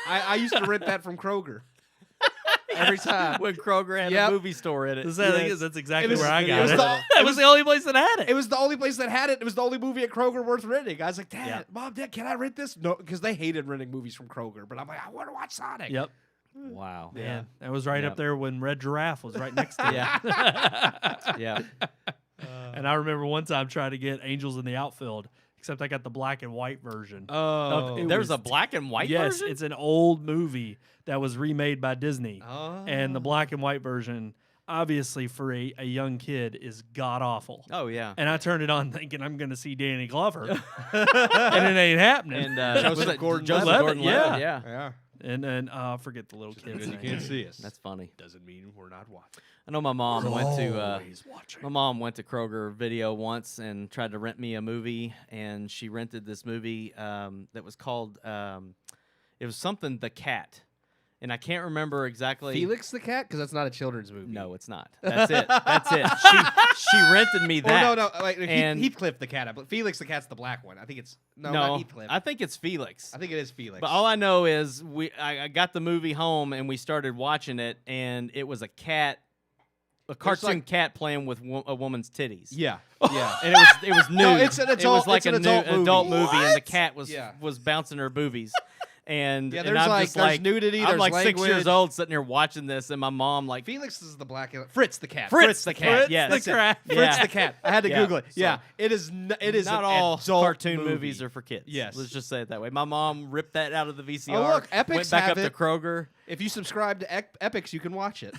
I used to rent that from Kroger. Every time. When Kroger had a movie store in it. The sad thing is, that's exactly where I got it. It was the only place that had it. It was the only place that had it. It was the only movie at Kroger worth renting. I was like, Mom, Dad, can I rent this? No, because they hated renting movies from Kroger. But I'm like, I want to watch Sonic. Yep. Wow. Man, that was right up there when Red Giraffe was right next to it. Yeah. And I remember one time trying to get Angels in the Outfield, except I got the black and white version. Oh. There's a black and white version? Yes, it's an old movie that was remade by Disney. Oh. And the black and white version, obviously for a young kid, is god-awful. Oh, yeah. And I turned it on thinking I'm going to see Danny Glover. And it ain't happening. And Joseph Gordon-Levitt. Gordon-Levitt, Yeah. And then I forget the little kid's name. You can't see us. That's funny. Doesn't mean we're not watching. I know my mom went to watching. my mom went to Kroger Video once and tried to rent me a movie, and she rented this movie that was called it was something The Cat. And I can't remember exactly. Felix the Cat? Because that's not a children's movie. No, it's not. That's it. That's it. She rented me that. Oh, no. Like, and Heathcliff the Cat. Felix the Cat's the black one. I think it's... No, not Heathcliff. I think it's Felix. I think it is Felix. But all I know is I got the movie home, and we started watching it, and it was a cat a cartoon like- cat playing with a woman's titties. Yeah, yeah. And it was nude. No, it's an It adult- was like it's an a adult movie. adult movie, and the What? cat was Yeah. bouncing her boobies. And Yeah, and there's I'm like- just there's like nudity, I'm there's like 6 years language. old, sitting here watching this, and my mom like Felix is the black. Fritz the cat. Fritz the cat. Fritz Yes. the That's it. cat. Fritz Yeah. the cat. I had to Yeah. Google it. So- Yeah, it is. It is not an all adult cartoon movie. movies are for kids. Yes. Let's just say it that way. My mom ripped that out of the VCR. Oh, look, Epix went back have up to it. Kroger. If you subscribe to Epix, you can watch it.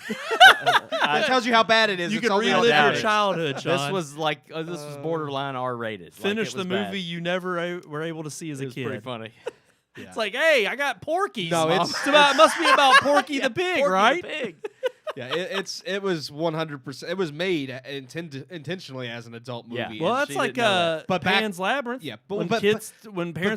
That tells you how bad it is. You It's can only relive on your Epix. childhood, Sean. This was like this was borderline R-rated. Finish like, it the was movie bad. you never were able to see as It a was kid. pretty funny. It's like, hey, I got Porky's. No, Mom. it's- It must be about Porky the Pig, Porky the right? Pig. Yeah, it was 100%. It was made intentionally as an adult movie. Yeah. and Well, that's she like didn't know that. But back- Pan's Labyrinth. Yeah, when but parents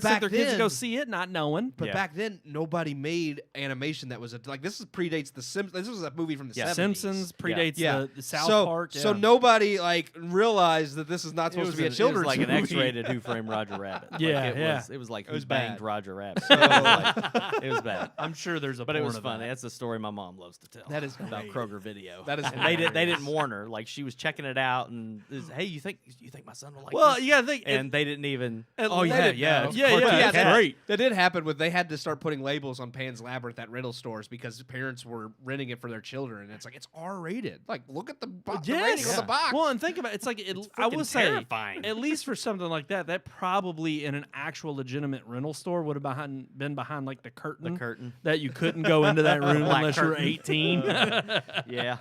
back take their kids to go then- see it, not knowing. But Yeah. back then, nobody made animation that was like this. Predates the Simpsons. This was a movie from the Yeah. 70s. Simpsons predates Yeah. the South so, Park. So yeah. nobody like realized that this is not It supposed was, to be a it was children's like an movie. X-rated Who Framed Roger Rabbit. Like, Yeah, it yeah. Was, it was like It was Who Banged bad. Roger Rabbit. It was, like, it was bad. I'm sure there's a But it porn was of funny. that. That's a story my mom loves to tell. That is about great. Kroger Video. That is and they didn't hilarious. warn her. Like she was checking it out and hey, you think my son will like Well, this? you gotta think. And they didn't even. Oh, They yeah, didn't yeah, know. yeah, Cartoon yeah. Cat. That's great. That did happen with they had to start putting labels on Pan's Labyrinth at rental stores because parents were renting it for their children. And it's like it's R-rated. Like look at the rating on the box. Well, and think about it. It's like I freaking will say, terrifying. at least for something like that, that probably in an actual legitimate rental store would have been behind like the curtain. The curtain. That you couldn't go into that room Black unless you were curtain. 18. Yeah.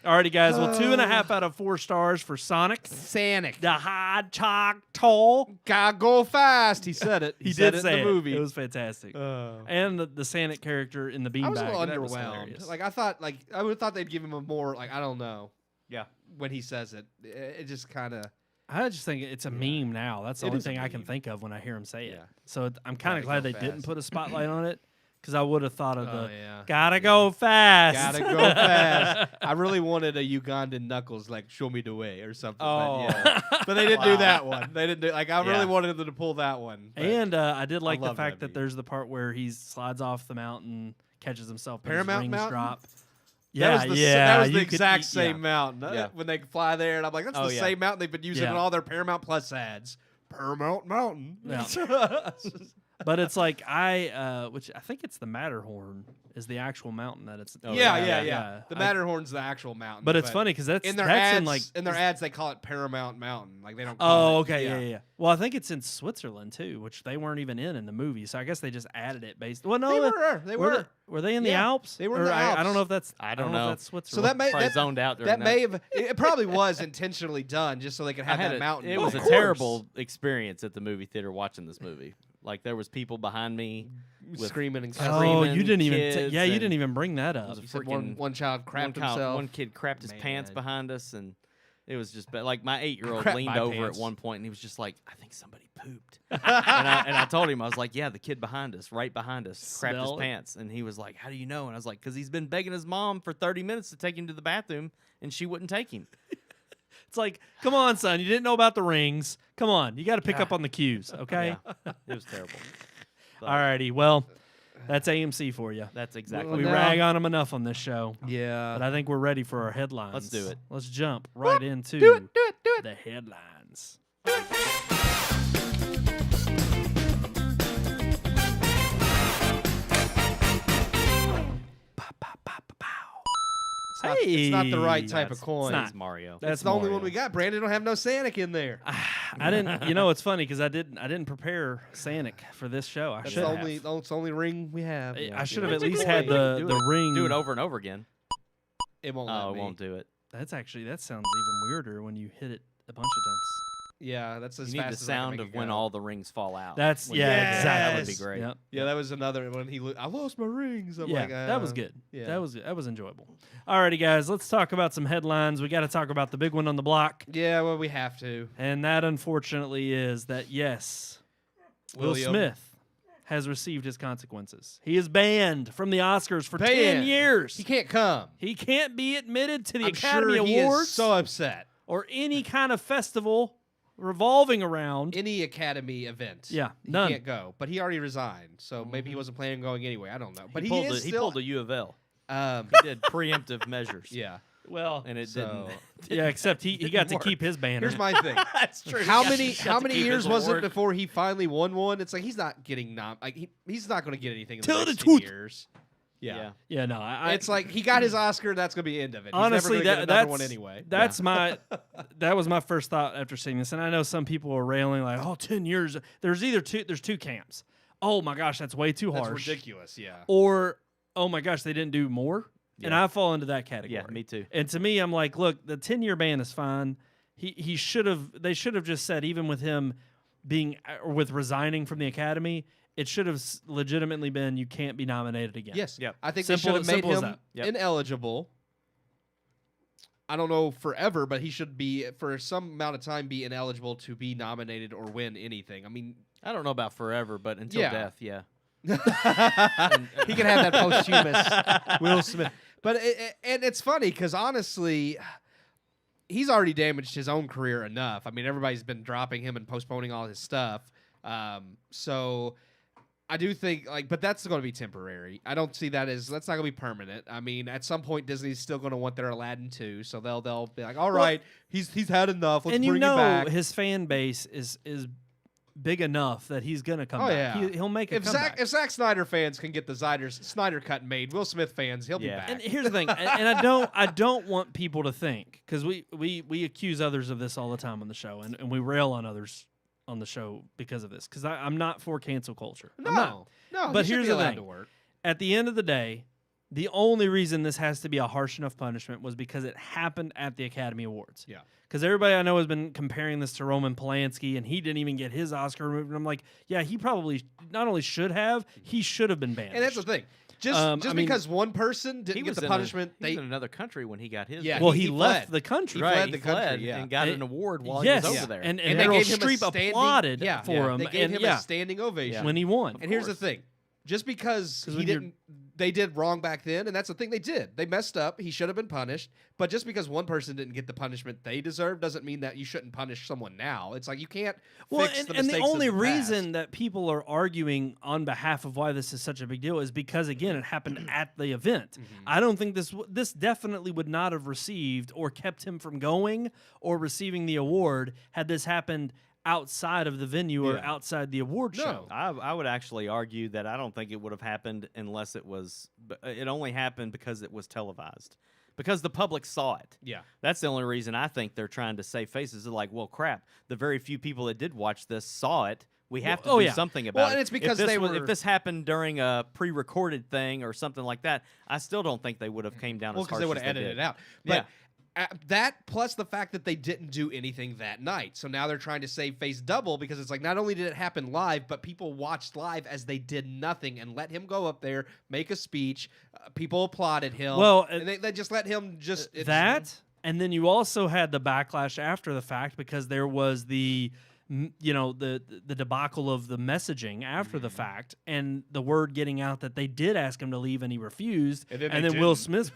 Alrighty, guys. Well, 2.5 out of 4 stars for Sonic. Sanic. The Hedgehog toll. Gotta go fast. He said it. He said did it say in the movie. It was fantastic. Oh. And the Sanic character in the beanbag. I was a little that was underwhelmed. hilarious. Like I thought, I would have thought they'd give him a more I don't know Yeah. when he says it. It just kind of I just think it's a meme now. That's the It only is a thing I can meme. think of when I hear him say it. Yeah. So I'm kind Gotta of glad go they didn't fast. put a spotlight on it because I would have thought of Oh, the yeah. gotta go fast. gotta go fast. I really wanted a Ugandan Knuckles like show me the way or something. Oh. But, yeah. But they didn't do Wow. that one. They didn't do I Yeah. really wanted them to pull that one. but- And I did like the love fact that that there's the part where he slides off the mountain, catches himself, and his Paramount rings Mountain? drop. that Yeah, was the, yeah. that was the you could exact eat- same yeah. mountain Yeah. when they fly there, and I'm like, that's Oh, the yeah. same mountain they've been using Yeah. in all their Paramount Plus ads. Paramount Mountain. Yeah. But it's like which I think it's the Matterhorn is the actual mountain that it's. Oh, yeah. The I- Matterhorn's the actual mountain. But it's funny because that's in their that's ads. in like in their ads, they call it Paramount Mountain. Like they don't. Oh, Call it, okay, yeah. Well, I think it's in Switzerland too, which they weren't even in the movie. So I guess they just added it based. Well, no, They were. Were they in the Yeah, Alps? they were in Or the I don't Alps. know if that's. I don't know know. if that's So Switzerland. that may Probably that, zoned out during that may have it probably was intentionally done just so they could have that mountain. It Well, was of a course. terrible experience at the movie theater watching this movie. Like there was people behind me with screaming and Oh, screaming. you didn't even. kids Yeah, you and- didn't even bring that It up. was a You said freaking one child crapped himself. One kid crapped his pants Man. behind us, and it was just bad. Like my 8-year-old Crap leaned my over pants. at one point, and he was just like, "I think somebody pooped." and I told him, I was like, "Yeah, the kid behind us, right behind us, crapped his Smell it? pants." And he was like, "How do you know?" And I was like, "Because he's been begging his mom for 30 minutes to take him to the bathroom, and she wouldn't take him." It's like, come on, son, you didn't know about the rings. Come on, you got to pick up on the cues, okay? Yeah, it was terrible. But Alrighty, well, that's AMC for you. that's exactly. Well, We now- rag on them enough on this show, Yeah. but I think we're ready for our headlines. Let's do it. Let's jump right into Do it. the headlines. It's not the right type That's- of coin. not. It's Mario. That's That's the only Mario. one we got. Brandon don't have no Sanic in there. I didn't. You know, it's funny because I didn't prepare Sanic for this show. I That's should the have. only that's the only ring we have. I should have Do at it. least Do had it. the Do the it. ring. Do it over and over again. It won't. Oh, let it me. won't do it. That sounds even weirder when you hit it a bunch of times. Yeah, that's as You need fast the as I can sound make of it when go. all the rings fall out. That's When you yeah, do that. exactly. That would be great. Yep. Yeah, that was another when I lost my rings. I'm Yeah, like, that was good. yeah. That was enjoyable. Alrighty, guys, let's talk about some headlines. We got to talk about the big one on the block, Yeah, well, we have to. and that unfortunately is that yes, Will William. Smith has received his consequences. He is banned from the Oscars for 10 Banned. years. He can't come. He can't be admitted to the I'm Academy sure he Awards is so upset. or any kind of festival revolving around. Any Academy event. Yeah, he none. can't go. But he already resigned, so maybe he wasn't planning on going anyway. I don't know. But he pulled is he still. pulled a U of L. Um, He did preemptive measures. yeah. Well, and it So- didn't. yeah, except he got to work. keep his banner. Here's my thing. That's true. How He got many to keep years his was it award. before he finally won one? It's like he's not getting he's not going to get anything in Tell the the next few truth. years. Yeah. Yeah. Yeah, no, It's like he got his Oscar and that's going to be the end of it. He's honestly, never gonna get that's another one anyway. That's that was my first thought after seeing this, and I know some people are railing like, "Oh, 10 years." There's two camps. Oh my gosh, that's way too That's harsh. ridiculous, yeah. Or oh my gosh, they didn't do more. And Yeah. I fall into that category. Yeah, me too. And to me, I'm like, look, the 10-year ban is fine. They should have just said, even with him being or with resigning from the Academy, it should have legitimately been you can't be nominated again. Yes. Yep. I think Simple- they should have made simple as him that. Yep. ineligible. I don't know forever, but he should be for some amount of time be ineligible to be nominated or win anything. I mean, I don't know about forever, but until Yeah. death, yeah. he can have that posthumous Will Smith. But and it's funny because honestly, he's already damaged his own career enough. I mean, everybody's been dropping him and postponing all his stuff. So I do think but that's going to be temporary. I don't see that's not going to be permanent. I mean, at some point Disney's still going to want their Aladdin too, so they'll be like, all right, he's had enough. Let's and bring you know him back. his fan base is big enough that he's gonna come Oh, back. yeah. He'll make a If comeback. Zack Snyder fans can get the Snyder cut made, Will Smith fans, he'll be Yeah. back. And here's the thing, and I don't want people to think, because we accuse others of this all the time on the show, and we rail on others on the show because of this, because I'm not for cancel culture. I'm not. No, But he should here's be the allowed thing. to work. At the end of the day, the only reason this has to be a harsh enough punishment was because it happened at the Academy Awards. Yeah. Because everybody I know has been comparing this to Roman Polanski, and he didn't even get his Oscar removed. And I'm like, yeah, he probably not only should have, he should have been banned. And that's the thing. Just I mean, because one person didn't He get was the in punishment, he was in another country when he got his. Yeah, well, he he left fled. the country. He right. fled He the country, fled yeah. and got And- an award while yes, he was over there. and they Meryl gave him a Streep standing- applauded yeah, for him. They gave and him yeah, a standing ovation. when he won. And here's the thing. Just because 'Cause he when you're- didn't, they did wrong back then, and that's the thing they did. They messed up. He should have been punished. But just because one person didn't get the punishment they deserve doesn't mean that you shouldn't punish someone now. It's like you can't Well, fix the and the mistakes of only the reason past. that people are arguing on behalf of why this is such a big deal is because, again, it happened at the event. Mm-hmm. I don't think this definitely would not have received or kept him from going or receiving the award had this happened outside of the venue or Yeah. outside the award No. show. I would actually argue that I don't think it would have happened unless it was. It only happened because it was televised, because the public saw it. Yeah. That's the only reason I think they're trying to save faces. They're like, well, crap. The very few people that did watch this saw it. We have to oh, do yeah. something about Well, it. and it's because if this they was- were- if this happened during a pre-recorded thing or something like that, I still don't think they would have came down Well, as because harsh they would as have they edited did. it out. But that plus the fact that they didn't do anything that night. So now they're trying to save face double because it's like not only did it happen live, but people watched live as they did nothing and let him go up there, make a speech. People applauded him. Well, and they just let him just That, and then you also had the backlash after the fact because there was the debacle of the messaging after the fact and the word getting out that they did ask him to leave and he refused. And then And they then Will didn't. Smith's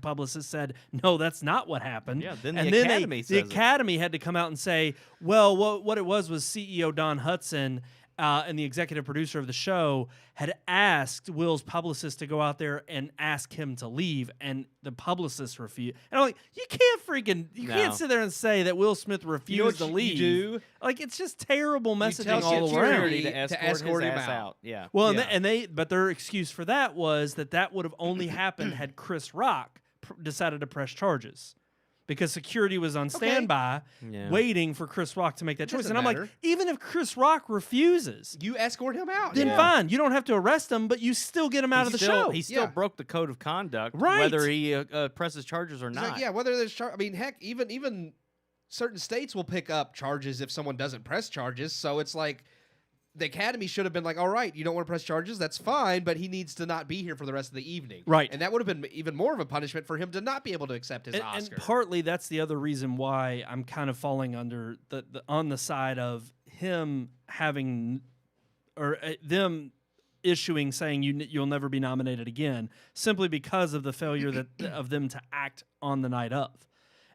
publicist said, no, that's not what happened. Yeah, then and the then Academy the says it. Academy had to come out and say, well, what it was CEO Don Hudson and the executive producer of the show had asked Will's publicist to go out there and ask him to leave, and the publicist refused. And I'm like, you can't No. sit there and say that Will Smith refused to you leave. do? Like, it's just terrible messaging tell all around. security To to escort, escort his him ass out. Yeah. Well, Yeah. but their excuse for that was that would have only happened had Chris Rock decided to press charges. Because security was on standby, Yeah. waiting for Chris Rock to make that choice. Doesn't And I'm like, matter. even if Chris Rock refuses, You escort him out. then Yeah. fine. You don't have to arrest him, but you still get him out of the show. He still Yeah. broke the code of conduct, Right. whether he presses charges or It's not. like, yeah, whether there's I mean, heck, even certain states will pick up charges if someone doesn't press charges. So it's like the Academy should have been like, all right, you don't want to press charges, that's fine, but he needs to not be here for the rest of the evening. Right. And that would have been even more of a punishment for him to not be able to accept his and Oscar. partly that's the other reason why I'm kind of falling under on the side of him having or them issuing saying you'll never be nominated again, simply because of the failure of them to act on the night of.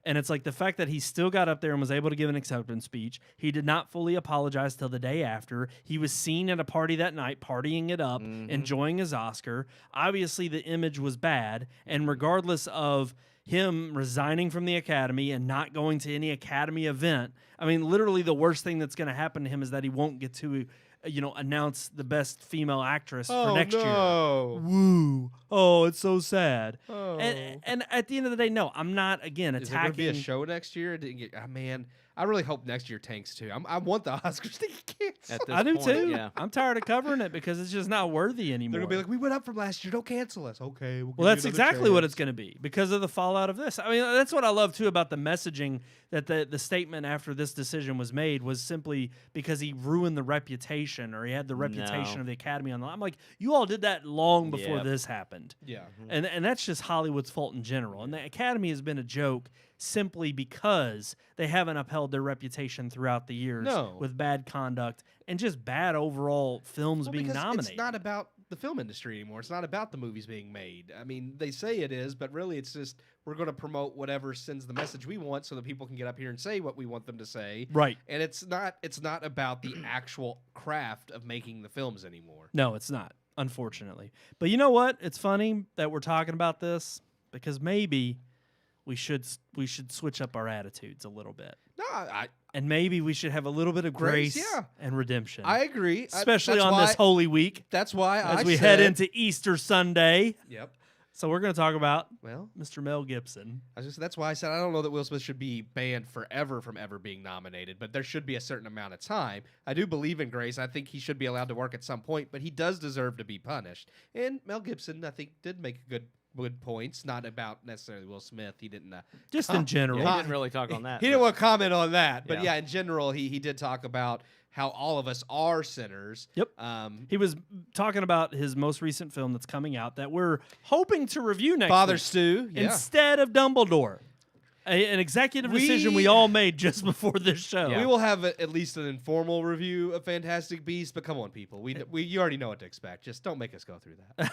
And it's like the fact that he still got up there and was able to give an acceptance speech. He did not fully apologize till the day after. He was seen at a party that night, partying it up, enjoying his Oscar. Obviously, the image was bad. And regardless of him resigning from the Academy and not going to any Academy event. I mean, literally the worst thing that's going to happen to him is that he won't get to, announce the best female actress for next year. Woo. Oh, it's so sad. Oh. And at the end of the day, no, I'm not, again, Is there going to be a attacking. show next year? Man, I really hope next year tanks too. I want the Oscars to get canceled. At this I do point, too. Yeah. I'm tired of covering it because it's just not worthy anymore. They're going to be like, we went up from last year. Don't cancel us. Okay. Well, that's exactly what it's going to be because of the fallout of this. I mean, that's what I love, too, about the messaging that the statement after this decision was made was simply because he ruined the reputation or he had the reputation of the Academy on the line. I'm like, you all did that long before this happened. Yeah. And that's just Hollywood's fault in general. And the Academy has been a joke simply because they haven't upheld their reputation throughout the years with bad conduct and just bad overall films being nominated. It's not about the film industry anymore. It's not about the movies being made. I mean, they say it is, but really it's just we're going to promote whatever sends the message we want so that people can get up here and say what we want them to say. Right. And it's not about the actual craft of making the films anymore. No, it's not, unfortunately. But you know what? It's funny that we're talking about this because maybe we should switch up our attitudes a little bit. No, And maybe we should have a little bit of grace yeah. and redemption. I agree. Especially on this Holy Week. That's why as we head into Easter Sunday. Yep. So we're going to talk about Well, Mr. Mel Gibson. That's why I said I don't know that Will Smith should be banned forever from ever being nominated, but there should be a certain amount of time. I do believe in grace. I think he should be allowed to work at some point, but he does deserve to be punished. And Mel Gibson, I think, did make good points, not about necessarily Will Smith. He didn't Just in general. Yeah, he didn't really talk on that. He didn't want to comment on that, but Yeah. yeah, in general, he did talk about how all of us are sinners. Yep. He was talking about his most recent film that's coming out that we're hoping to review next Father week Stu, yeah. instead of Dumbledore. An executive decision we all made just before this show. We will have at least an informal review of Fantastic Beasts, but come on, people, you already know what to expect. Just don't make us go through that.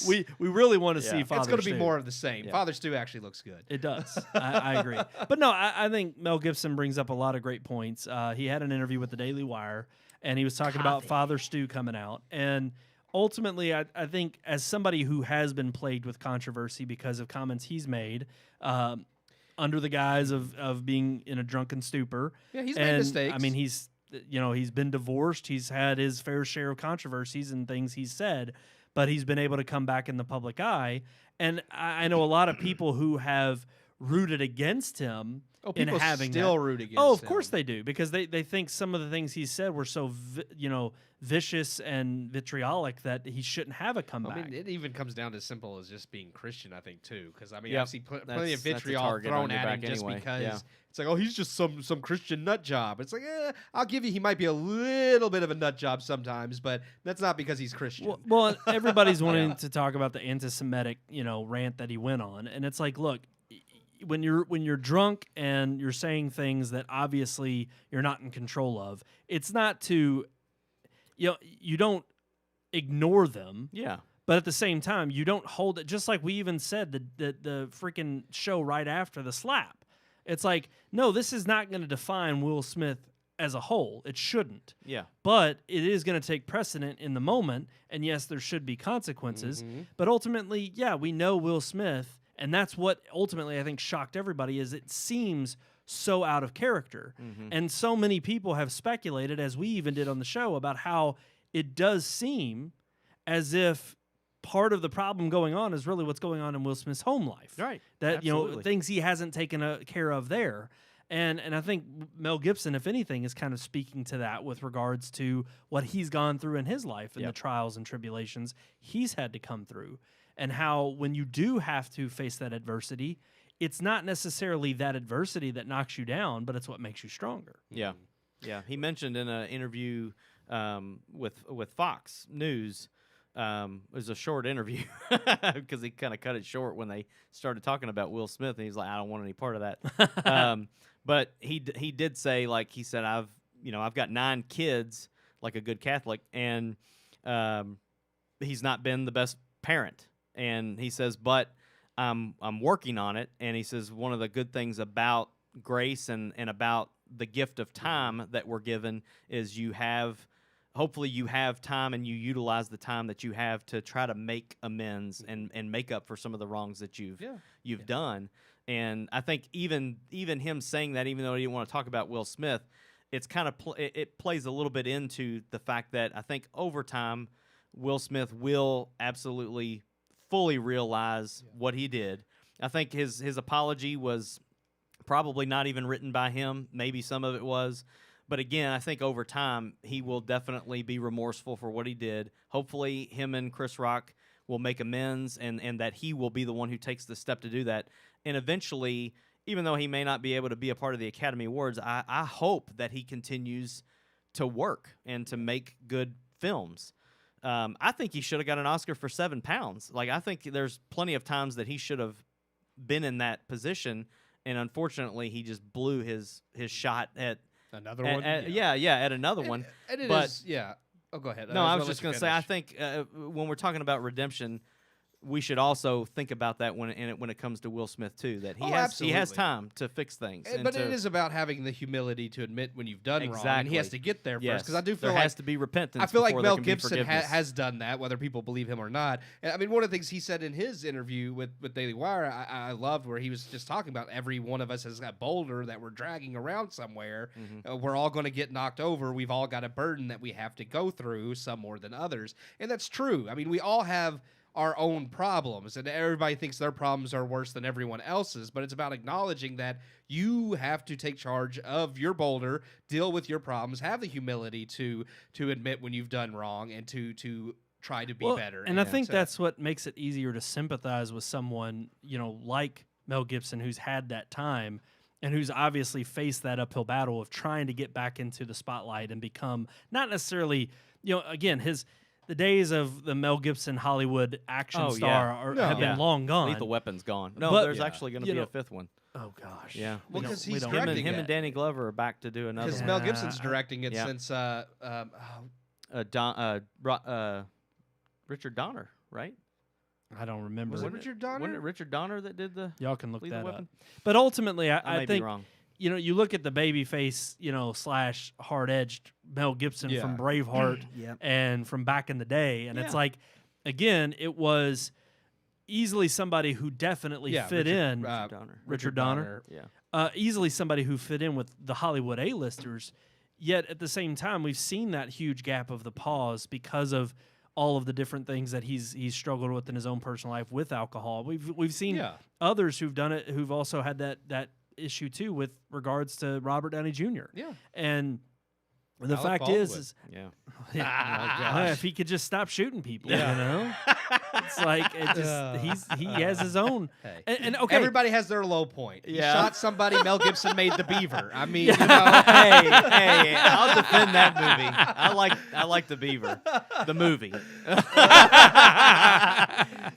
we really want to see Father It's going to be Stu. more of the same. Yeah. Father Stu actually looks good. It does. I agree. But no, I think Mel Gibson brings up a lot of great points. He had an interview with the Daily Wire, and he was talking about Father Stu coming out. And ultimately, I think as somebody who has been plagued with controversy because of comments he's made under the guise of being in a drunken stupor. Yeah, he's made mistakes. I mean, he's been divorced. He's had his fair share of controversies and things he's said, but he's been able to come back in the public eye. And I know a lot of people who have rooted against him in people having still that. root against of him. course they do, because they think some of the things he said were so vicious and vitriolic that he shouldn't have a comeback. I mean, it even comes down to as simple as just being Christian, I think, too. Because, I mean, Yep. I've seen plenty of That's a vitriol target thrown on your at him back just anyway. because Yeah. it's like, oh, he's just some Christian nut job. It's like, I'll give you he might be a little bit of a nut job sometimes, but that's not because he's Christian. Well, everybody's wanting to talk about the anti-Semitic, rant that he went on, and it's like, look, when you're drunk and you're saying things that obviously you're not in control of, it's not to, you don't ignore them. Yeah. But at the same time, you don't hold it. Just like we even said the freaking show right after the slap. It's like, no, this is not going to define Will Smith as a whole. It shouldn't. Yeah. But it is going to take precedent in the moment. And yes, there should be consequences. Mm-hmm. But ultimately, yeah, we know Will Smith. And that's what ultimately I think shocked everybody is it seems so out of character. Mm-hmm. And so many people have speculated, as we even did on the show, about how it does seem as if part of the problem going on is really what's going on in Will Smith's home life. Right. That, Absolutely. things he hasn't taken care of there. And I think Mel Gibson, if anything, is kind of speaking to that with regards to what he's gone through in his life and the trials and tribulations he's had to come through. And how when you do have to face that adversity, it's not necessarily that adversity that knocks you down, but it's what makes you stronger. Yeah. Yeah. He mentioned in an interview with Fox News, it was a short interview because he kind of cut it short when they started talking about Will Smith, and he's like, I don't want any part of that. But he did say, like he said, I've got 9 kids, like a good Catholic, and he's not been the best parent. And he says, but I'm working on it. And he says one of the good things about grace and about the gift of time that we're given is you have hopefully you have time and you utilize the time that you have to try to make amends and make up for some of the wrongs that you've done. And I think even him saying that, even though he didn't want to talk about Will Smith, it's kind of it plays a little bit into the fact that I think over time Will Smith will absolutely fully realize what he did. I think his apology was probably not even written by him. Maybe some of it was. But again, I think over time, he will definitely be remorseful for what he did. Hopefully, him and Chris Rock will make amends, and that he will be the one who takes the step to do that. And eventually, even though he may not be able to be a part of the Academy Awards, I hope that he continues to work and to make good films. I think he should have got an Oscar for 7 Pounds. Like, I think there's plenty of times that he should have been in that position, and unfortunately, he just blew his shot at another one. At another one. And it but is, yeah. Oh, go ahead. No, I was just going to say, I think when we're talking about redemption, we should also think about that when it comes to Will Smith too. That he has time to fix things. But it is about having the humility to admit when you've done wrong, and he has to get there first. Because I do feel there has to be repentance. I feel like before Mel there can be Gibson forgiveness. has done that, whether people believe him or not. And I mean, one of the things he said in his interview with Daily Wire, I loved, where he was just talking about every one of us has got boulder that we're dragging around somewhere. We're all going to get knocked over. We've all got a burden that we have to go through, some more than others, and that's true. I mean, we all have our own problems, and everybody thinks their problems are worse than everyone else's, but it's about acknowledging that you have to take charge of your boulder, deal with your problems, have the humility to admit when you've done wrong, and to try to be better. And I think that's what makes it easier to sympathize with someone, like Mel Gibson, who's had that time and who's obviously faced that uphill battle of trying to get back into the spotlight and become not necessarily, again, the days of the Mel Gibson Hollywood action star have been long gone. Lethal Weapon's gone. No, But, there's actually going to be a 5th one. Oh gosh. Yeah. Well, because he's him directing and Danny Glover are back to do another because one. Mel Gibson's directing it since Richard Donner, right? I don't remember. Was it Richard Donner? Wasn't it Richard Donner that did the Y'all can look Lethal that Weapon? up. But ultimately, I I may think be wrong. you look at the babyface, / hard-edged Mel Gibson from Braveheart and from back in the day, and it's like, again, it was easily somebody who definitely fit in. Richard Donner. Yeah. Easily somebody who fit in with the Hollywood A-listers. Yet at the same time, we've seen that huge gap of the pause because of all of the different things that he's struggled with in his own personal life with alcohol. We've seen others who've done it who've also had that issue too with regards to Robert Downey Jr. Yeah. And the Alec fact Baldwin. is gosh. if he could just stop shooting people, it's like it just he has his own. Hey. And okay, Everybody has their low point. Yeah. He shot somebody. Mel Gibson made The Beaver. I mean, hey, I'll defend that movie. I like The Beaver, the movie. I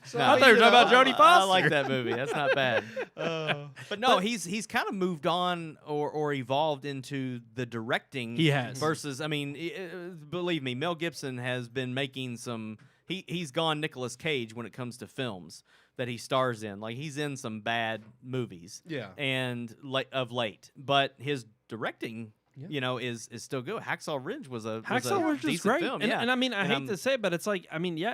thought you were talking about Jodie Foster. I like that movie. That's not bad. But no, he's kind of moved on or evolved into the directing. He has. Versus, I mean, believe me, Mel Gibson has been making some. He's gone Nicolas Cage when it comes to films that he stars in. Like, he's in some bad movies. Yeah. And of late, but his directing. Is still good. Hacksaw Ridge was a decent great. film. And I mean, I hate to say it, but it's like, I mean,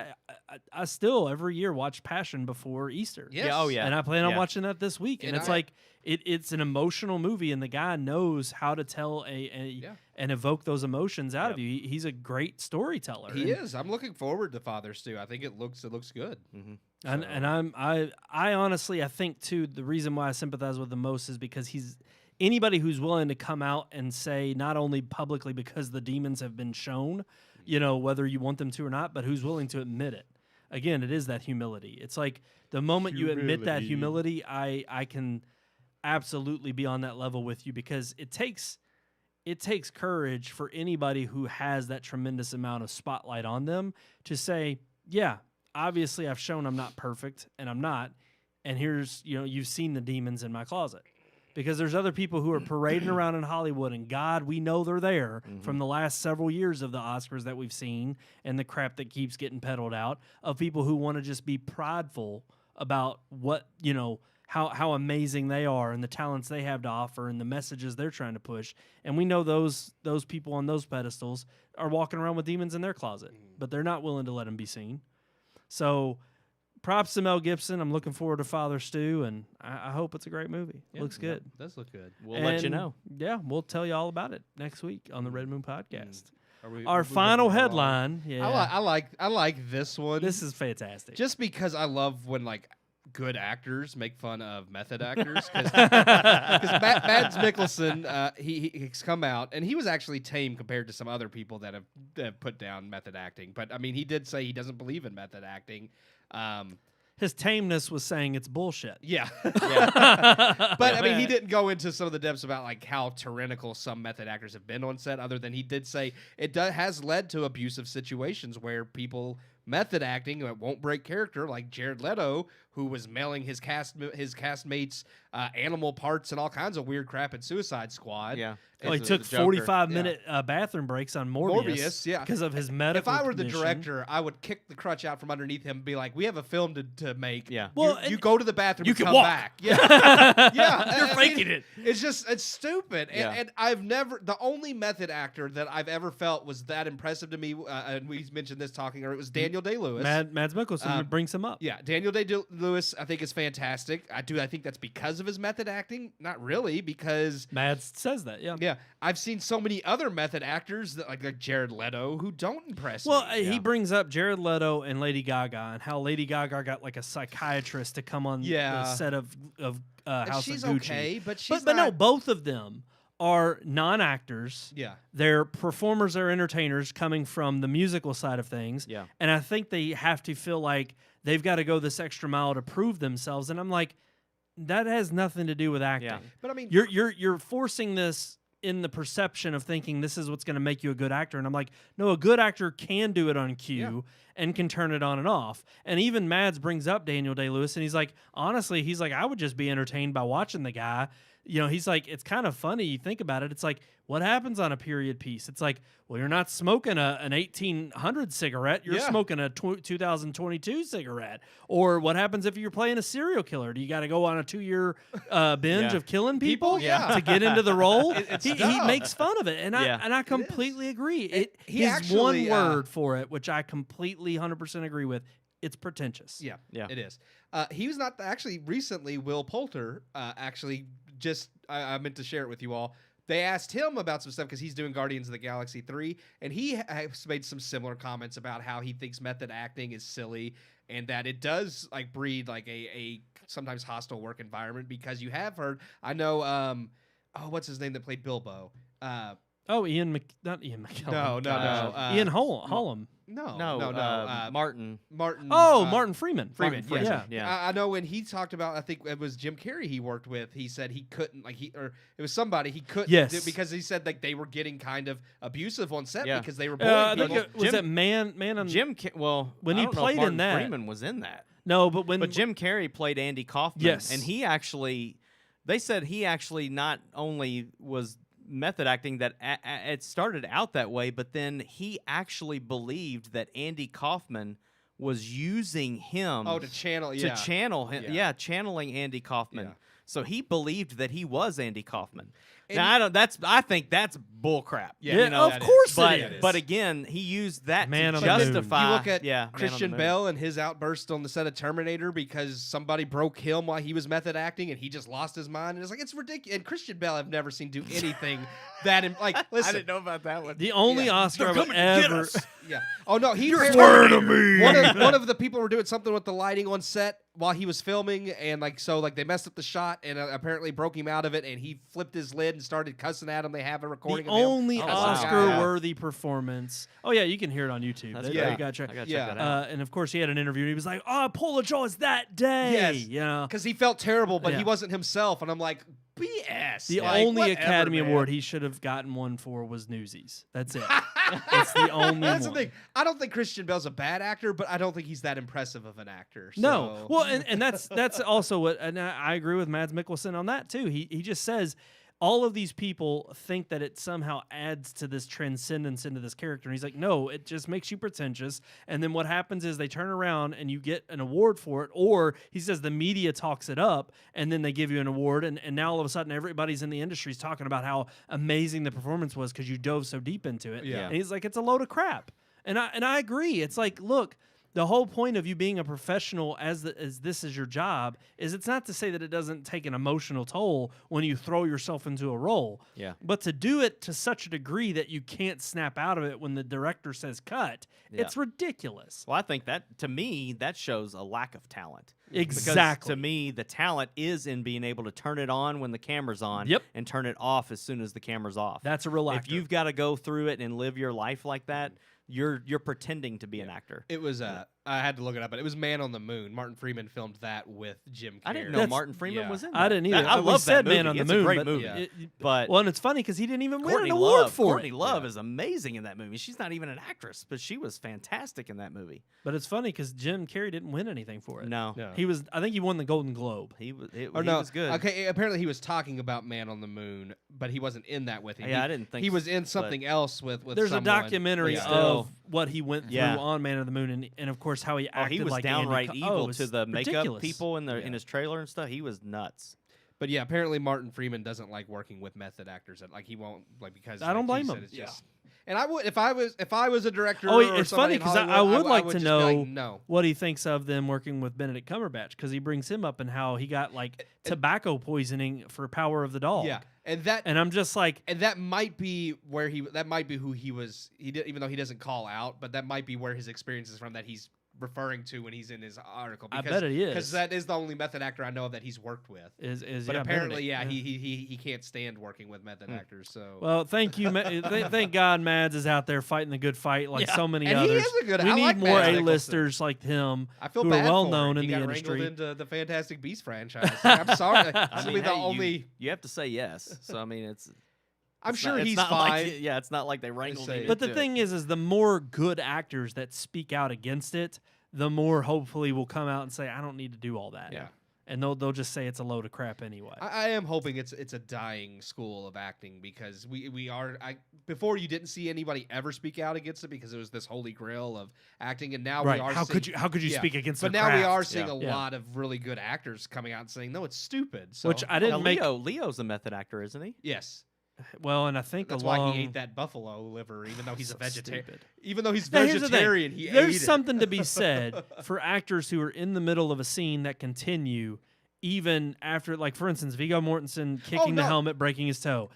I still every year watch Passion before Easter. Yes. Yeah, oh yeah. And I plan on watching that this week. And it's like it's an emotional movie, and the guy knows how to tell and evoke those emotions out of you. He's a great storyteller. He is. I'm looking forward to Father Stew. I think it looks good. Mm-hmm. And I honestly I think too the reason why I sympathize with him most is because he's anybody who's willing to come out and say, not only publicly because the demons have been shown, whether you want them to or not, but who's willing to admit it. Again, it is that humility. It's like the moment you admit that humility, I can absolutely be on that level with you, because it takes courage for anybody who has that tremendous amount of spotlight on them to say, yeah, obviously I've shown I'm not perfect, and I'm not, and here's, you've seen the demons in my closet. Because there's other people who are parading around in Hollywood, and God, we know they're there from the last several years of the Oscars that we've seen and the crap that keeps getting peddled out of people who want to just be prideful about what, how amazing they are and the talents they have to offer and the messages they're trying to push. And we know those people on those pedestals are walking around with demons in their closet, but they're not willing to let them be seen. So props to Mel Gibson. I'm looking forward to Father Stu, and I hope it's a great movie. Yeah, Looks good. Does look good. We'll let you And, know. Yeah, we'll tell you all about it next week on the Red Moon Podcast. Our Our final headline. Yeah, I like this one. this is fantastic. just because I love when like good actors make fun of method actors because Mads Mikkelsen he's come out and he was actually tame compared to some other people that have put down method acting, but I mean he did say he doesn't believe in method acting. His tameness was saying it's bullshit. Yeah. Yeah. But I mean, he didn't go into some of the depths about like how tyrannical some method actors have been on set, other than he did say it has led to abusive situations where people method acting won't break character, like Jared Leto, who was mailing his castmates animal parts and all kinds of weird crap in Suicide Squad. Yeah. Like As took the Joker. 45-minute bathroom breaks on Morbius. Yeah. Because of his medical If I were the condition. director, I would kick the crutch out from underneath him and be like, "We have a film to make. Yeah. Well, you go to the bathroom. you and can come walk. back. Yeah, yeah. You're I mean, faking it. It's stupid. Yeah. And I've never the only method actor that I've ever felt was that impressive to me. And we mentioned this talking, or it was Daniel Day-Lewis. Mads Mikkelsen brings him up. Yeah, Daniel Day-Lewis, I think is fantastic. I think that's because of his method acting. Not really, because Mads says that. Yeah. I've seen so many other method actors that like Jared Leto who don't impress Well, me. he brings up Jared Leto and Lady Gaga and how Lady Gaga got like a psychiatrist to come on the set of House she's of Gucci. okay, but she's but no, not- both of them are non-actors. Yeah. They're performers, they're entertainers coming from the musical side of things. Yeah. And I think they have to feel like they've got to go this extra mile to prove themselves. And I'm like, that has nothing to do with acting. Yeah. But I mean, You're forcing this in the perception of thinking this is what's going to make you a good actor. And I'm like, no, a good actor can do it on cue and can turn it on and off. And even Mads brings up Daniel Day-Lewis, and he's like, honestly, he's like, I would just be entertained by watching the guy. You know, he's like, it's kind of funny. You think about it. It's like, what happens on a period piece? It's like, well, you're not smoking an 1800 cigarette. You're smoking a 2022 cigarette. Or what happens if you're playing a serial killer? Do you got to go on a 2-year binge of killing people to get into the role? He makes fun of it. And I completely agree. His one word for it, which I completely 100% agree with, it's pretentious. Yeah, Yeah. it is. He was not actually recently. Will Poulter actually just I meant to share it with you all. They asked him about some stuff because he's doing Guardians of the Galaxy 3, and he has made some similar comments about how he thinks method acting is silly and that it does like breed like a sometimes hostile work environment, because you have heard, I know, what's his name that played Bilbo? Not Ian McKellen. No. Ian Holm. No. Martin. Martin Freeman. Freeman, Yeah. Yeah. I know when he talked about, I think it was Jim Carrey he worked with, he said he couldn't, or it was somebody he couldn't do, because he said like they were getting kind of abusive on set because they were I bullying think people. was it Man on Jim. when he I don't know if played in Martin that. Freeman was in that. No, but when Jim Carrey played Andy Kaufman. Yes. And he actually, they said he actually not only was method acting, that it started out that way, but then he actually believed that Andy Kaufman was using him to channel him. Yeah. Channeling Andy Kaufman. Yeah. So he believed that he was Andy Kaufman. And now I think that's bullcrap. Yeah, Yeah, of course it is. But again, he used that Man to on the moon. justify. You look at Man on the Christian moon. Bale and his outburst on the set of Terminator because somebody broke him while he was method acting and he just lost his mind. And it's like, it's ridiculous. And Christian Bale I've never seen do anything that, listen. I didn't know about that one. the only Oscar I've ever Yeah. Oh, no. You're swearing to me. One of the people were doing something with the lighting on set while he was filming, and they messed up the shot and apparently broke him out of it, and he flipped his lid and started cussing at him. They have a recording the of him. only cussing the guy out. Oscar-worthy performance. Oh yeah, you can hear it on YouTube. That's You great. gotta check. I gotta Yeah. check that out. And of course, he had an interview. And he was like, "Oh, I apologize that day." Yes. You know, Because he felt terrible, but Yeah. he wasn't himself, and I'm like, BS. the Like, only whatever, Academy man. Award he should have gotten one for was Newsies. That's it. That's the only That's one. the thing. I don't think Christian Bale's a bad actor, but I don't think he's that impressive of an actor. No. So. Well, and that's also what, and I agree with Mads Mikkelsen on that too. He just says, all of these people think that it somehow adds to this transcendence into this character. And he's like, no, it just makes you pretentious. And then what happens is they turn around and you get an award for it. Or he says the media talks it up and then they give you an award. And now all of a sudden everybody's in the industry is talking about how amazing the performance was because you dove so deep into it. Yeah. And he's like, it's a load of crap. And I agree. It's like, look, the whole point of you being a professional as this is your job is it's not to say that it doesn't take an emotional toll when you throw yourself into a role. Yeah. But to do it to such a degree that you can't snap out of it when the director says cut, it's ridiculous. Well, I think that, to me, that shows a lack of talent. Exactly. Because to me, the talent is in being able to turn it on when the camera's on and turn it off as soon as the camera's off. That's a real actor. If you've got to go through it and live your life like that, you're pretending to be an actor. It was I had to look it up, but it was Man on the Moon. Martin Freeman filmed that with Jim Carrey. I didn't know Martin Freeman was in that. I didn't either. I love that movie. Man on the It's Moon. a great but movie. But well, and it's funny because he didn't even win Courtney an award Love, for Courtney it. Love is amazing in that movie. She's not even an actress, but she was fantastic in that movie. But it's funny because Jim Carrey didn't win anything for it. No. He was. I think he won the Golden Globe. He was good. Okay, apparently he was talking about Man on the Moon, but he wasn't in that with him. Yeah, I didn't think he was in something else with There's someone. a documentary Yeah. of what he went through on Man on the Moon, and of course how he acted. He was like downright Andy evil it was to the makeup ridiculous. people in his trailer and stuff. He was nuts. But yeah, apparently Martin Freeman doesn't like working with method actors. Like he won't because I don't like blame you him. said, it's just, and I would if I was a director. Oh, or it's somebody funny in because I Hollywood, would like to just be know like, no. what he thinks of them working with Benedict Cumberbatch because he brings him up and how he got like tobacco poisoning for Power of the Dog. Yeah, and I'm just like, and that might be where that might be who he was. He did, even though he doesn't call out, but that might be where his experience is from that he's referring to when he's in his article. Because, I bet it is because that is the only method actor I know of that he's worked with. But apparently, he can't stand working with method actors. So well, thank you, thank God Mads is out there fighting the good fight like so many and others. He is a good. We I need like more Mads A-listers like him. I feel who bad are well for known him. in He the got industry. wrangled into the Fantastic Beasts franchise. I'm sorry. The only you have to say yes. So I mean, I'm sure he's not fine. Like, it's not like they wrangled him. But the thing is the more good actors that speak out against it, the more hopefully will come out and say, I don't need to do all that. Yeah. And they'll just say it's a load of crap anyway. I am hoping it's a dying school of acting because we are before you didn't see anybody ever speak out against it because it was this holy grail of acting, and now we are. How could you speak against? But their now craft? we are seeing a lot of really good actors coming out and saying no, it's stupid. So, which I didn't make. Leo's a method actor, isn't he? Yes. Well, and I think that's why he ate that buffalo liver, even though he's a vegetarian. Even though he's vegetarian, he ate it. There's something to be said for actors who are in the middle of a scene that continue even after, like for instance, Viggo Mortensen kicking the helmet, breaking his toe.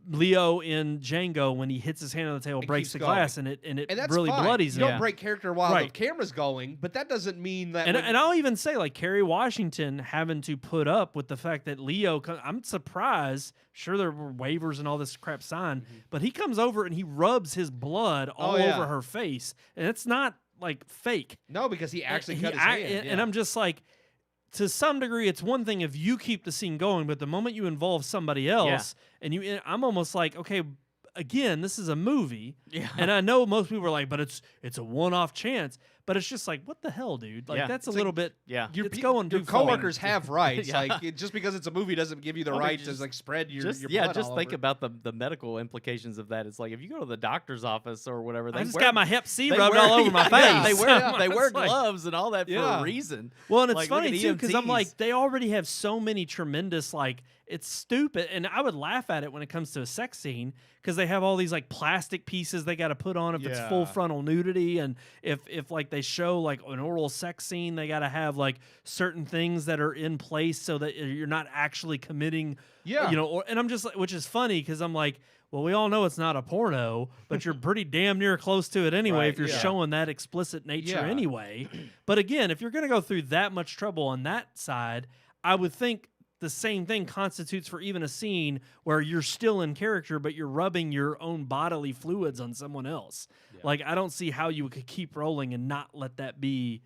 Leo in Django, when he hits his hand on the table, breaks the glass, and it that's really fine. bloodies him. You don't break character while the camera's going, but that doesn't mean that. And I'll even say, like Kerry Washington having to put up with the fact that Leo. I'm surprised. Sure, there were waivers and all this crap signed, but he comes over and he rubs his blood all over her face, and it's not like fake. No, because he actually cut his hand. And I'm just like, to some degree, it's one thing if you keep the scene going, but the moment you involve somebody else, and I'm almost like, okay, again, this is a movie, and I know most people are like, but it's a one-off chance. But it's just like, what the hell, dude? Like that's a little bit. Yeah, it's going too far. Your coworkers have rights. Yeah. Like just because it's a movie doesn't give you the right to like spread your blood just all think over. about the medical implications of that. It's like if you go to the doctor's office or whatever, I just got my Hep C rubbed all over my face. They wear gloves and all that for a reason. Well, and it's like, funny too because I'm EMTs. like, they already have so many tremendous like. It's stupid, and I would laugh at it when it comes to a sex scene because they have all these like plastic pieces they got to put on if it's full frontal nudity, and if like they show like an oral sex scene, they got to have like certain things that are in place so that you're not actually committing, and I'm just like, which is funny because I'm like, well, we all know it's not a porno, but you're pretty damn near close to it anyway if you're showing that explicit nature anyway. But again, if you're gonna go through that much trouble on that side, I would think the same thing constitutes for even a scene where you're still in character, but you're rubbing your own bodily fluids on someone else. Yeah. Like, I don't see how you could keep rolling and not let that be,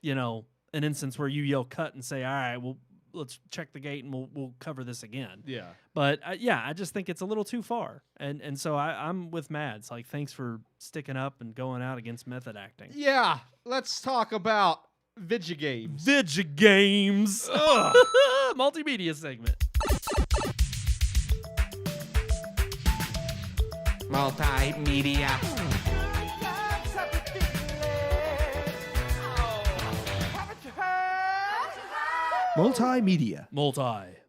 an instance where you yell cut and say, all right, well, let's check the gate and we'll cover this again. Yeah. But I just think it's a little too far. And so I'm with Mads. Like, thanks for sticking up and going out against method acting. Yeah. Let's talk about video games. Video games. Multimedia segment. Multimedia. Multimedia.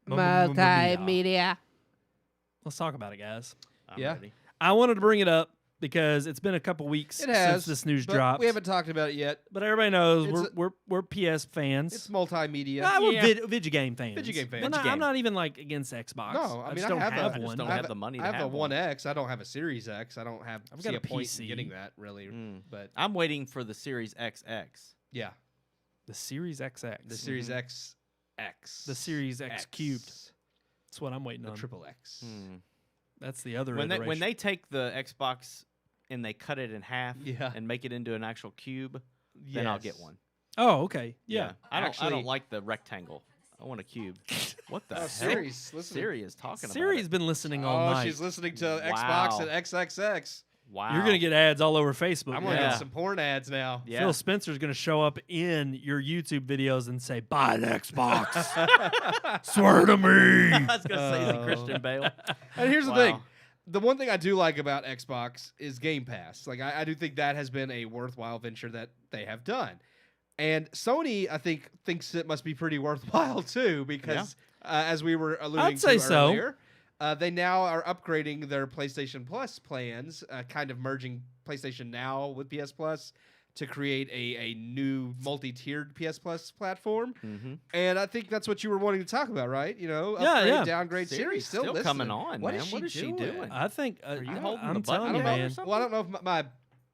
Multimedia. Let's talk about it, guys. I'm Yeah. ready. I wanted to bring it up because it's been a couple weeks It has since this news but dropped. We haven't talked about it yet. But everybody knows It's we're PS fans. It's multimedia. We're Yeah. video game fans. Video game fans. We're not- Video I'm game. not even like against Xbox. No, I mean, just I don't have a- have I just one. don't have the money to I have a have one. 1X. I don't have a Series X. I don't have. I've see got a a point PC. in getting that really, but I'm waiting for the Series XX. yeah, The Series XX. the Series X. X. The Series X cubed. That's what I'm waiting The on. triple X. That's the other When iteration. they take the Xbox and they cut it in half Yeah. and make it into an actual cube, then I'll get Yes. one. Oh, okay. Yeah. I don't Actually- like the rectangle. I want a cube. What the Oh, hell? Siri's listening. Siri is talking Siri's about been listening all Oh, night. she's listening to Wow. Xbox and XXX. it. Wow. You're gonna get ads all over Facebook. I'm gonna Yeah. get some porn ads now. Yeah. Phil Spencer's gonna show up in your YouTube videos and say, "Buy an Xbox." Swear to me. I was gonna say, is he Oh. Christian Bale? And here's the Wow. thing. The one thing I do like about Xbox is Game Pass. Like I do think that has been a worthwhile venture that they have done. And Sony, I think, thinks it must be pretty worthwhile too, because as we were alluding I'd say to so. earlier, they now are upgrading their PlayStation Plus plans, kind of merging PlayStation Now with PS Plus to create a new multi-tiered PS Plus platform. Mm-hmm. And I think that's what you were wanting to talk about, right? You know, Yeah, upgrade, yeah. downgrade. Siri's Siri's still listening. coming on, What man. is What is she doing? I think. Are you I- holding I'm the button telling you, I don't man. know. Well, I don't know if my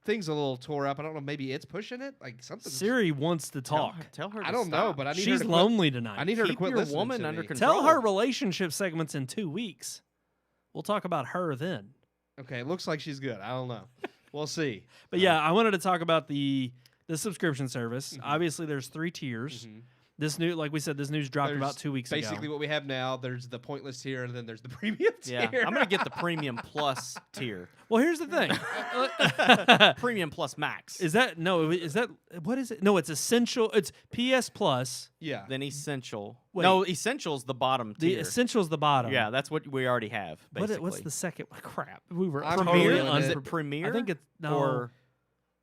thing's a little tore up. I don't know. Maybe it's pushing it. Like something. Siri wants to talk. Tell her. I to don't know, stop. but I need her She's to quit. lonely tonight. I need her to Keep quit your listening woman to under me. control. Tell her relationship segments in 2 weeks. We'll talk about her then. Okay, it looks like she's good. I don't know. We'll see. But yeah, I wanted to talk about the subscription service. Mhm. Obviously, there's 3 tiers. Mhm. This new, like we said, this news dropped There's about 2 weeks Basically, ago. what we have now, there's the pointless tier, and then there's the premium Yeah, tier. I'm gonna get the Premium Plus tier. Well, here's the thing. Premium Plus Max. Is that what is it? No, it's essential. It's PS Plus. Yeah. then Essential. Wait. No, Essential's the bottom The tier. Essential's the bottom. Yeah, that's what we already have. Basically. What's the second? Crap. We were I'm totally totally unprepared. in Is it Premier? I think it's no. Or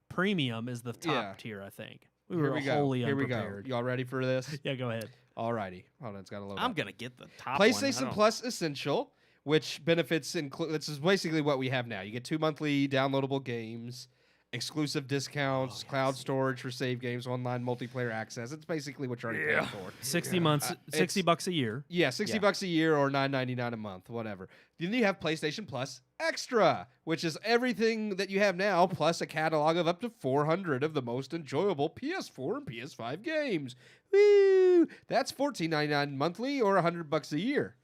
Premium is the top Yeah. tier. I think we Here were we go. wholly Here we unprepared. go. Y'all ready for this? Yeah, go ahead. Alrighty. Hold on, it's got to load I'm up. gonna get the top one. I PlayStation don't- Plus Essential, which benefits include. This is basically what we have now. You get 2 monthly downloadable games, exclusive discounts, cloud storage for save games, online multiplayer access. It's basically what you're already paying for. 60 months, $60 bucks a year. Yeah, $60 a year or $9.99 a month, whatever. Then you have PlayStation Plus Extra, which is everything that you have now, plus a catalog of up to 400 of the most enjoyable PS4 and PS5 games. Woo! That's $14.99 monthly or $100 a year.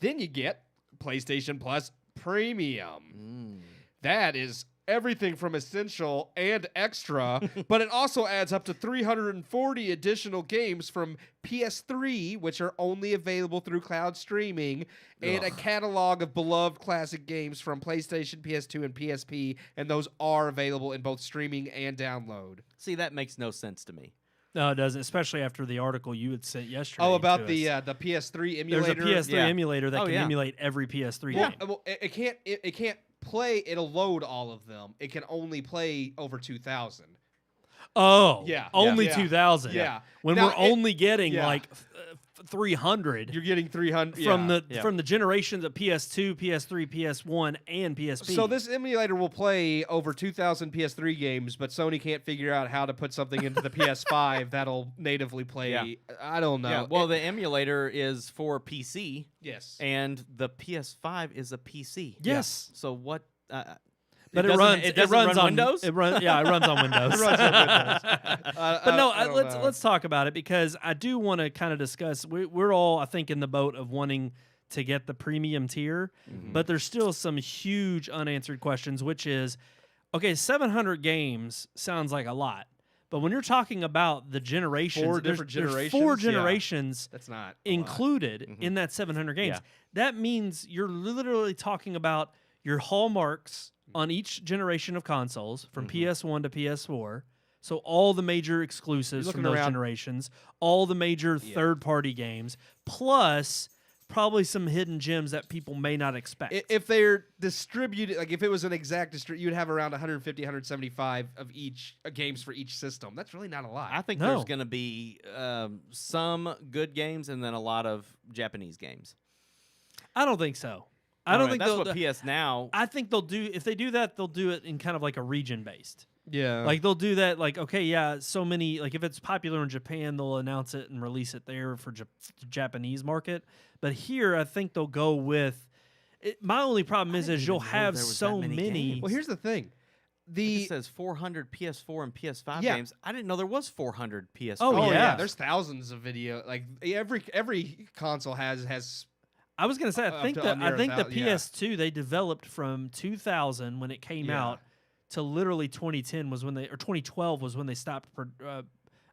Then you get PlayStation Plus Premium. That is everything from Essential and Extra, but it also adds up to 340 additional games from PS3, which are only available through cloud streaming, and a catalog of beloved classic games from PlayStation, PS2, and PSP, and those are available in both streaming and download. See, that makes no sense to me. No, it doesn't, especially after the article you had sent yesterday. Oh, about to the us. PS3 There's emulator. a PS3 Yeah. emulator that Oh, can yeah. emulate every PS3 Well, game. well, it can't play. It'll load all of them. It can only play over 2,000. Oh, Yeah, only yeah. 2,000. Yeah. When Now, we're only getting yeah. like 300 You're getting 300 from yeah. from the generations of PS2, PS3, PS1, and PSP. So this emulator will play over 2,000 PS3 games, but Sony can't figure out how to put something into the PS5 that'll natively play. Yeah. I don't know. Yeah. Well, the emulator is for PC, yes. and the PS5 is a PC. yes, So what? but it doesn't- runs. It doesn't runs run on Windows. It runs. Yeah, it runs on Windows. It runs on Windows. But no, I don't let's know. let's talk about it because I do want to kind of discuss. We're all, I think, in the boat of wanting to get the premium tier, but there's still some huge unanswered questions. Which is, okay, 700 games sounds like a lot, but when you're talking about the generations, Four there's- different there's generations? four Yeah. generations That's not a lot. included in that 700 games. Yeah. That means you're literally talking about your hallmarks on each generation of consoles from PS1 to PS4. So all the major exclusives You're from looking those around- generations, all the major third-party games, plus probably some hidden gems that people may not expect. If they're distributed, like if it was an exact you'd have around 150, 175 of each games for each system. That's really not a lot. I think there's going to be some good games and then a lot of Japanese games. I don't think so. I don't think that's what PS Now. I think they'll do. If they do that, they'll do it in kind of like a region based. Yeah. Like they'll do that. Like, okay, yeah, so many. Like if it's popular in Japan, they'll announce it and release it there for the Japanese market. But here, I think they'll go with. My only problem is you'll have so many. Well, here's the thing. It says 400 PS4 and PS5 games. I didn't know there was 400 PS4. Oh yeah, there's thousands of video. Like every console has. I was gonna say, I think the PS2 they developed from 2000 when it came out to literally 2010 was when or 2012 was when they stopped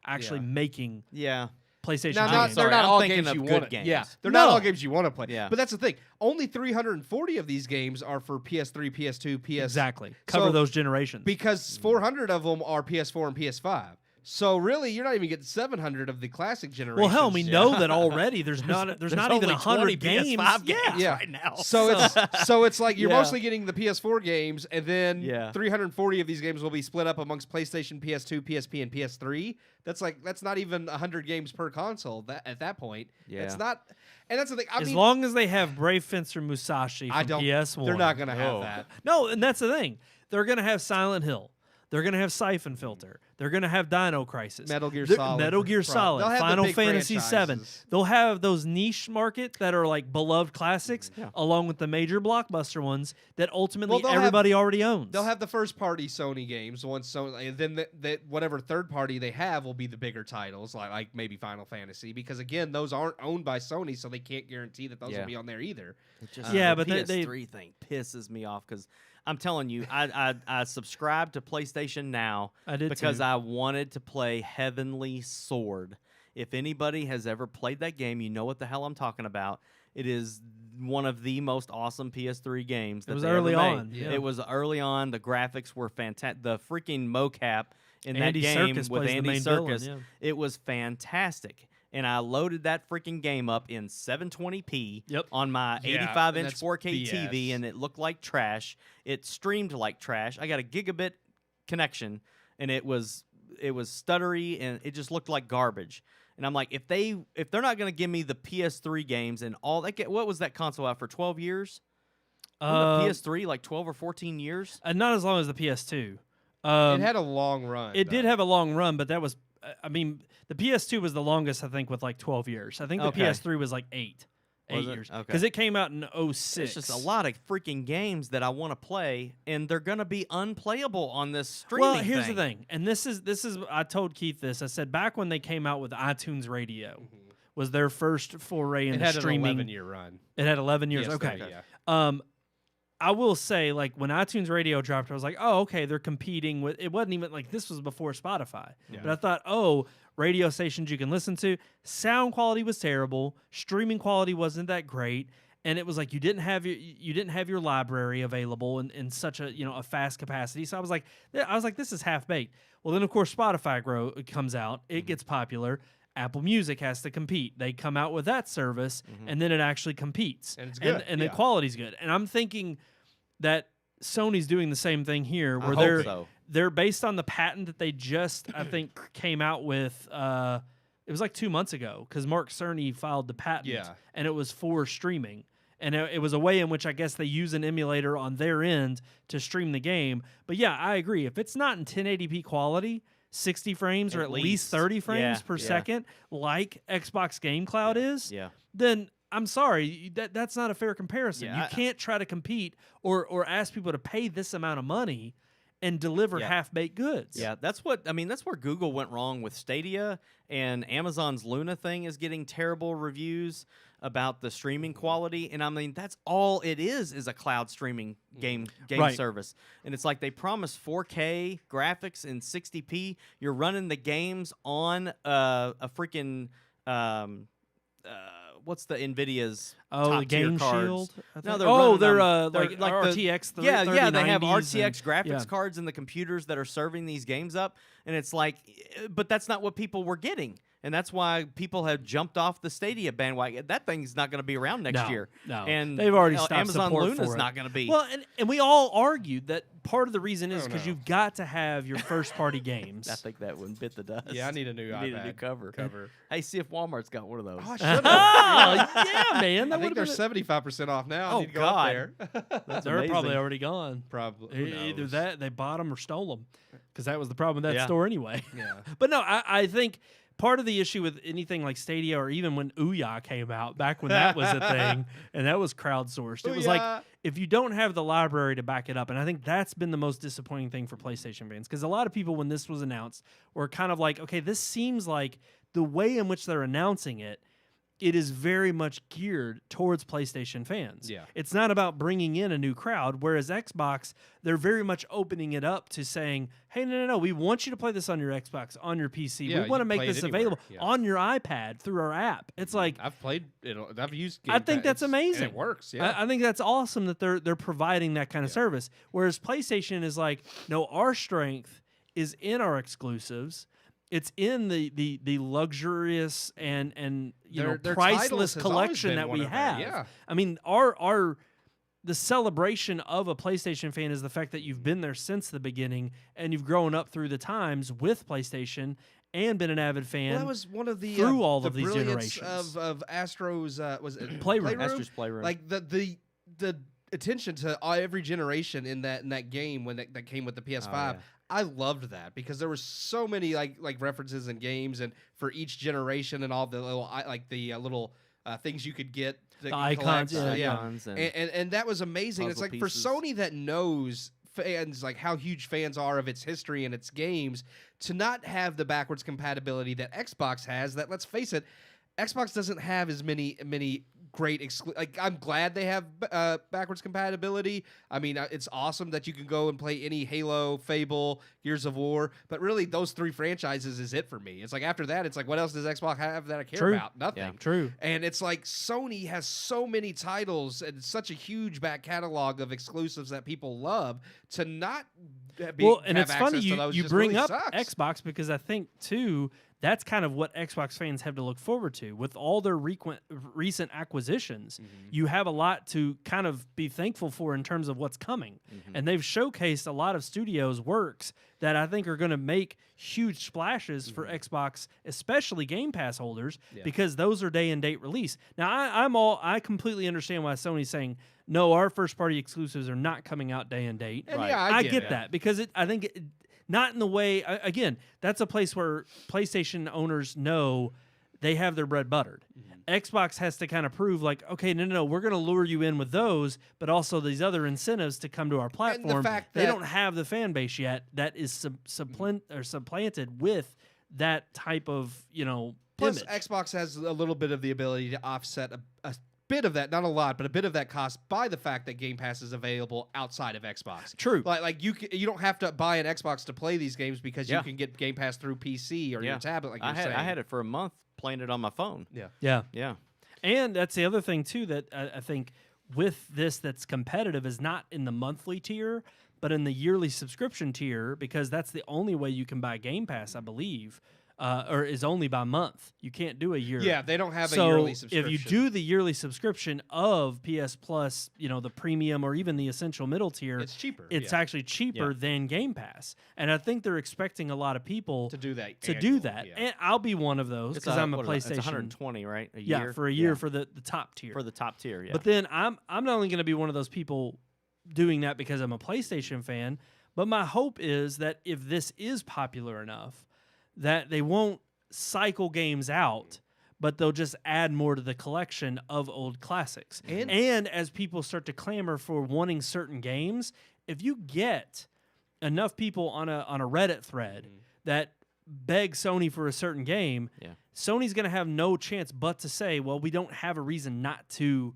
actually making PlayStation games. They're not all thinking games you good want. games. Yeah, they're not all games you want to play. Yeah. But that's the thing. Only 340 of these games are for PS3, PS2, PS. Exactly. Cover those generations. Because 400 of them are PS4 and PS5. So really, you're not even getting 700 of the classic generation. Well, hell, we know that already. There's not even 100 games. PS5 games right now. So it's like you're mostly getting the PS4 games, and then 340 of these games will be split up amongst PlayStation, PS2, PSP, and PS3. That's not even 100 games per console. At that point, it's not. And that's the thing. As long as they have Brave Fencer Musashi from PS1, they're not going to have that. No, and that's the thing. They're going to have Silent Hill. They're going to have Siphon Filter. They're going to have Dino Crisis. Metal Gear Solid. Final Fantasy VII. They'll have those niche market that are like beloved classics along with the major blockbuster ones that ultimately everybody already owns. They'll have the first-party Sony games, and then whatever third-party they have will be the bigger titles, like maybe Final Fantasy, because, again, those aren't owned by Sony, so they can't guarantee that those will be on there either. The PS3 thing pisses me off because I'm telling you, I subscribed to PlayStation Now because I wanted to play Heavenly Sword. If anybody has ever played that game, you know what the hell I'm talking about. It is one of the most awesome PS3 games that it was they early ever made. on. Yeah. It was early on. The graphics were fantastic. The freaking mocap in Andy that game Serkis with plays the Andy main Serkis, villain, it was fantastic. And I loaded that freaking game up in 720p on my 85-inch 4K TV, and it looked like trash. It streamed like trash. I got a gigabit connection, and it was stuttery, and it just looked like garbage. And I'm like, if they're not going to give me the PS3 games and all that, what was that console out for 12 years? The PS3 like 12 or 14 years? Not as long as the PS2. It had a long run. It did have a long run, but that was. I mean, the PS2 was the longest, I think, with like 12 years. I think the PS3 was like 8 years. Because it came out in 2006. It's just a lot of freaking games that I want to play, and they're going to be unplayable on this streaming Well, here's the thing. And this is I told Keith this. I said back when they came out with iTunes Radio was their first foray into streaming. It had an 11-year run. It had 11 years. Yes, okay. Yeah. I will say, like, when iTunes Radio dropped, I was like, oh, okay, they're competing with... It wasn't even, like, this was before Spotify. Yeah. But I thought, oh, radio stations you can listen to. Sound quality was terrible. Streaming quality wasn't that great. And it was like you didn't have your library available in such a fast capacity. So I was like, this is half-baked. Well, then, of course, Spotify comes out. It gets popular. Apple Music has to compete. They come out with that service, and then it actually competes. And it's good. And the quality's good. And I'm thinking that Sony's doing the same thing here, where they're based on the patent that they just, I think, came out with. It was like 2 months ago, because Mark Cerny filed the patent, and it was for streaming. And it was a way in which I guess they use an emulator on their end to stream the game. But yeah, I agree. If it's not in 1080p quality, 60 frames or at least 30 frames per second, like Xbox Game Cloud is, then I'm sorry, that's not a fair comparison. You can't try to compete or ask people to pay this amount of money and deliver half-baked goods. Yeah, that's where Google went wrong with Stadia, and Amazon's Luna thing is getting terrible reviews about the streaming quality. And I mean, that's all it is a cloud streaming game service. And it's like they promise 4K graphics in 60p. You're running the games on a freaking what's the Nvidia's top the Game tier cards? Shield? No, they're like RTX. RTX. They have RTX graphics cards in the computers that are serving these games up, and it's like, but that's not what people were getting. And that's why people have jumped off the Stadia bandwagon. That thing's not going to be around next year. No, And they've already stopped Amazon support Luna's for it. not going to be. Well, and we all argued that part of the reason is because you've got to have your first-party games. I think that one bit the dust. Yeah, I need a new You need a iPad new cover. cover. Hey, see if Walmart's got one of those. Oh, I should have. Oh, yeah, man. I think they're 75% off now. I Oh, need to go God. up there. That's They're amazing. probably already gone. Probably. Who Either knows? that, they bought them or stole them, because that was the problem with that Yeah. store anyway. Yeah. But no, I think part of the issue with anything like Stadia, or even when Ouya came out, back when that was a thing, and that was crowdsourced, it was Ouya. like, if you don't have the library to back it up, and I think that's been the most disappointing thing for PlayStation fans, because a lot of people, when this was announced, were kind of like, okay, this seems like the way in which they're announcing it, it is very much geared towards PlayStation fans. Yeah. It's not about bringing in a new crowd, whereas Xbox, they're very much opening it up to saying, hey, no, we want you to play this on your Xbox, on your PC. Yeah, we want to you make play it this anywhere. available Yeah. on your iPad through our app. It's like, I've played it. I've used Game I think that's Pass, amazing. And it works. Yeah. I think that's awesome that they're providing that kind of service. Whereas PlayStation is like, no, our strength is in our exclusives. It's in the luxurious and Their priceless titles has always collection been that one we of their- have. yeah. I mean, the celebration of a PlayStation fan is the fact that you've been there since the beginning and you've grown up through the times with PlayStation and been an avid fan. Well, that was one of the through all the of these brilliance generations. of Astro's was it Playroom. Astro's Playroom. Like the attention to every generation in that game when that came with the PS5. yeah. I loved that because there were so many like references in games and for each generation and all the little little things you could get. The icons, collect. yeah. Icons And that was amazing. It's puzzle like pieces. for Sony that knows fans like how huge fans are of its history and its games to not have the backwards compatibility that Xbox has. That, let's face it, Xbox doesn't have as many great like I'm glad they have backwards compatibility. I mean, it's awesome that you can go and play any Halo, Fable, Gears of War, but really those three franchises is it for me. It's like after that, it's like what else does Xbox have that I care True. about? Nothing. Yeah. True. And it's like Sony has so many titles and such a huge back catalog of exclusives that people love to not Well, and have it's funny access to those you just bring really up sucks. Xbox because I think too that's kind of what Xbox fans have to look forward to with all their recent acquisitions. You have a lot to kind of be thankful for in terms of what's coming, and they've showcased a lot of studios' works that I think are going to make huge splashes for Xbox, especially Game Pass holders, because those are day and date release. Now I completely understand why Sony's saying no, our first party exclusives are not coming out day and date. And yeah, I get it. that because I think not in the way. Again, that's a place where PlayStation owners know they have their bread buttered. Xbox has to kind of prove like, okay, no, we're going to lure you in with those, but also these other incentives to come to our platform. fact they that- don't have the fan base yet that is supplanted with that type of Plus, image. Xbox has a little bit of the ability to offset a bit of that, not a lot, but a bit of that cost by the fact that Game Pass is available outside of Xbox. True. Like you don't have to buy an Xbox to play these games because Yeah. you can get Game Pass through PC or Yeah. your tablet. Like I you're had saying. I had it for a month playing it on my phone. Yeah. Yeah. And that's the other thing too that I think with this that's competitive is not in the monthly tier, but in the yearly subscription tier, because that's the only way you can buy Game Pass, I believe, or is only by month. You can't do a year. Yeah, they don't have a So yearly if subscription. you do the yearly subscription of PS Plus, the premium or even the essential middle tier, it's cheaper. it's yeah, actually cheaper than Game Pass. And I think they're expecting a lot of people to do that. to do annual, that. yeah. And I'll be one of those because I'm a PlayStation. It's 120, right? A yeah, year? for a year for the top tier. for the top tier. Yeah. But then I'm not only going to be one of those people doing that because I'm a PlayStation fan, but my hope is that if this is popular enough, that they won't cycle games out, but they'll just add more to the collection of old classics. And as people start to clamor for wanting certain games, if you get enough people on a Reddit thread that beg Sony for a certain game, Sony's going to have no chance but to say, well, we don't have a reason not to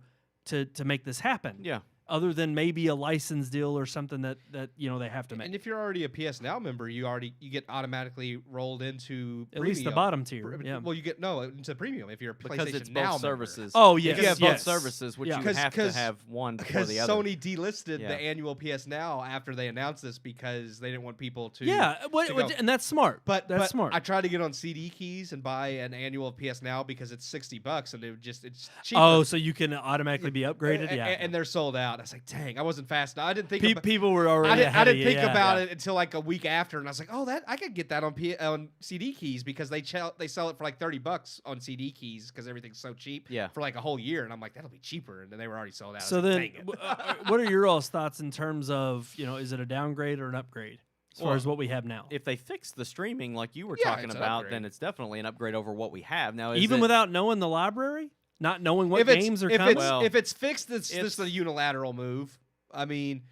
make this happen. yeah. other than maybe a license deal or something that they have to make. And if you're already a PS Now member, you get automatically rolled into At least the premium. bottom tier. Yeah. Well, you get into premium if you're a PlayStation because it's Now both member. services. Oh, yes. If you have yes. both services, which Yeah. you have to have one before Because the other. Sony delisted Yeah. the annual PS Now after they announced this because they didn't want people to. Yeah, to go. and that's smart. But that's but smart. I tried to get on CD keys and buy an annual PS Now because it's $60 and it's cheaper. Oh, so you can automatically be upgraded? and, Yeah. and they're sold out. I was like, dang, I wasn't fast enough. I didn't think about, People were already. I didn't think yeah, about yeah. it until like a week after, and I was like, oh, that I could get that on CD keys because they sell it for like $30 on CD keys because everything's so cheap. Yeah. For like a whole year, and I'm like, that'll be cheaper, and then they were already sold out. I So was like, then, dang it. what are your all's thoughts in terms of is it a downgrade or an upgrade as far Well, as what we have now? If they fix the streaming like you were Yeah, talking it's an about, upgrade. then it's definitely an upgrade over what we have now. Even without knowing the library, not knowing what if it's, games are if coming. it's Well, if it's fixed, it's just a unilateral move. I mean,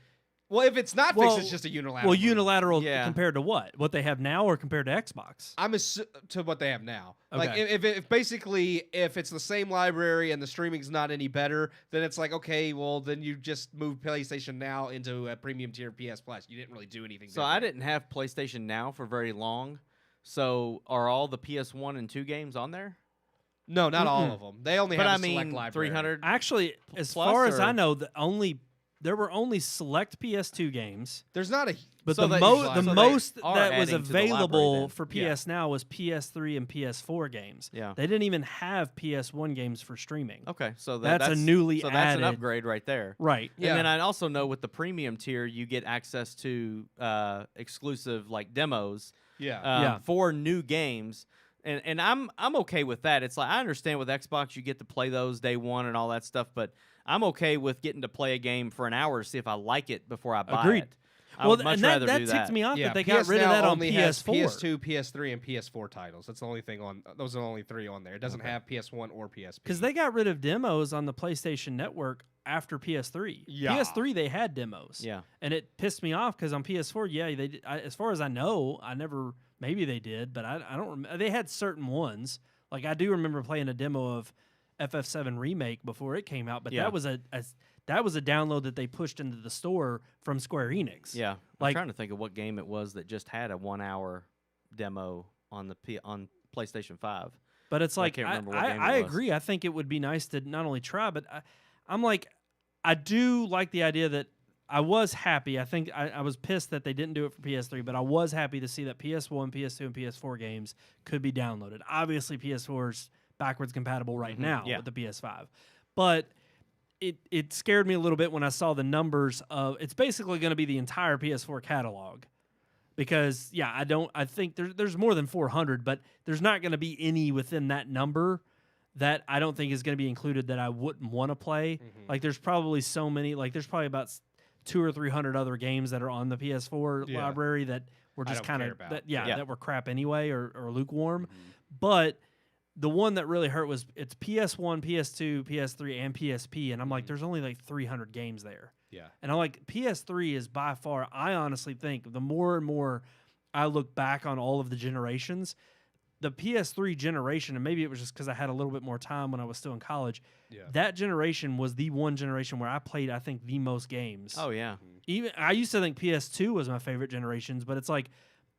well, if it's not Well- fixed, it's just a unilateral. Well, move. unilateral Yeah. compared to what? What they have now or compared to Xbox? I'm to what they have now. Like Okay. if basically if it's the same library and the streaming's not any better, then it's like, okay, well then you just moved PlayStation Now into a premium tier PS Plus. You didn't really do anything. So I didn't have PlayStation Now for very long. So are all the PS1 and 2 games on there? No, not all Mm-mm. of them. They only But have I a select mean, library. 300. Actually, as Plus far as I or- know, there were only select PS2 games. There's not a. But So the they- most so they most are that was adding to the library available then. for Yeah. PS Now was PS3 and PS4 games. Yeah. They didn't even have PS1 games for streaming. Okay, so That's a newly so that's an added- upgrade right there. Right. Yeah. And then I also know with the premium tier, you get access to exclusive like demos Yeah. Yeah. for new games. And I'm okay with that. It's like I understand with Xbox you get to play those day one and all that stuff, but I'm okay with getting to play a game for an hour to see if I like it before I buy Agreed. it. I would much and rather that do ticked that. me off Yeah, that they PS got rid of Now that on only has PS4. PS2, PS3, and PS4 titles. That's the only thing on. Those are the only three on there. It doesn't have PS1 or PSP. Because they got rid of demos on the PlayStation Network after PS3. Yeah. PS3 they had demos. Yeah. And it pissed me off because on PS4, yeah, they did, as far as I know, I never. Maybe they did, but I don't remember. They had certain ones. Like I do remember playing a demo of FF7 Remake before it came out, but Yeah. that was a download that they pushed into the store from Square Enix. Yeah. I'm Like- trying to think of what game it was that just had a 1 hour demo on on PlayStation 5. But it's I like can't I remember what game it was. agree. I think it would be nice to not only try, but I'm like, I do like the idea that I was happy. I think I was pissed that they didn't do it for PS3, but I was happy to see that PS1, PS2, and PS4 games could be downloaded. Obviously, PS4's backwards compatible right now Yeah. with the PS5, but it scared me a little bit when I saw the numbers of. It's basically going to be the entire PS4 catalog. Because I think there's more than 400, but there's not going to be any within that number that I don't think is going to be included that I wouldn't want to play. Mm-hmm. Like there's probably so many, like there's probably about 200 or 300 other games that are on the PS4 Yeah. library that were I just don't kind care of about. that were crap anyway or lukewarm. Mm-hmm. But the one that really hurt was it's PS1, PS2, PS3, and PSP, and I'm Mm-hmm. like, there's only like 300 games there. Yeah. And I'm like, PS3 is by far, I honestly think, the more and more I look back on all of the generations, the PS3 generation, and maybe it was just because I had a little bit more time when I was still in college, Yeah. that generation was the one generation where I played, I think, the most games. Oh yeah. Even I used to think PS2 was my favorite generations, but it's like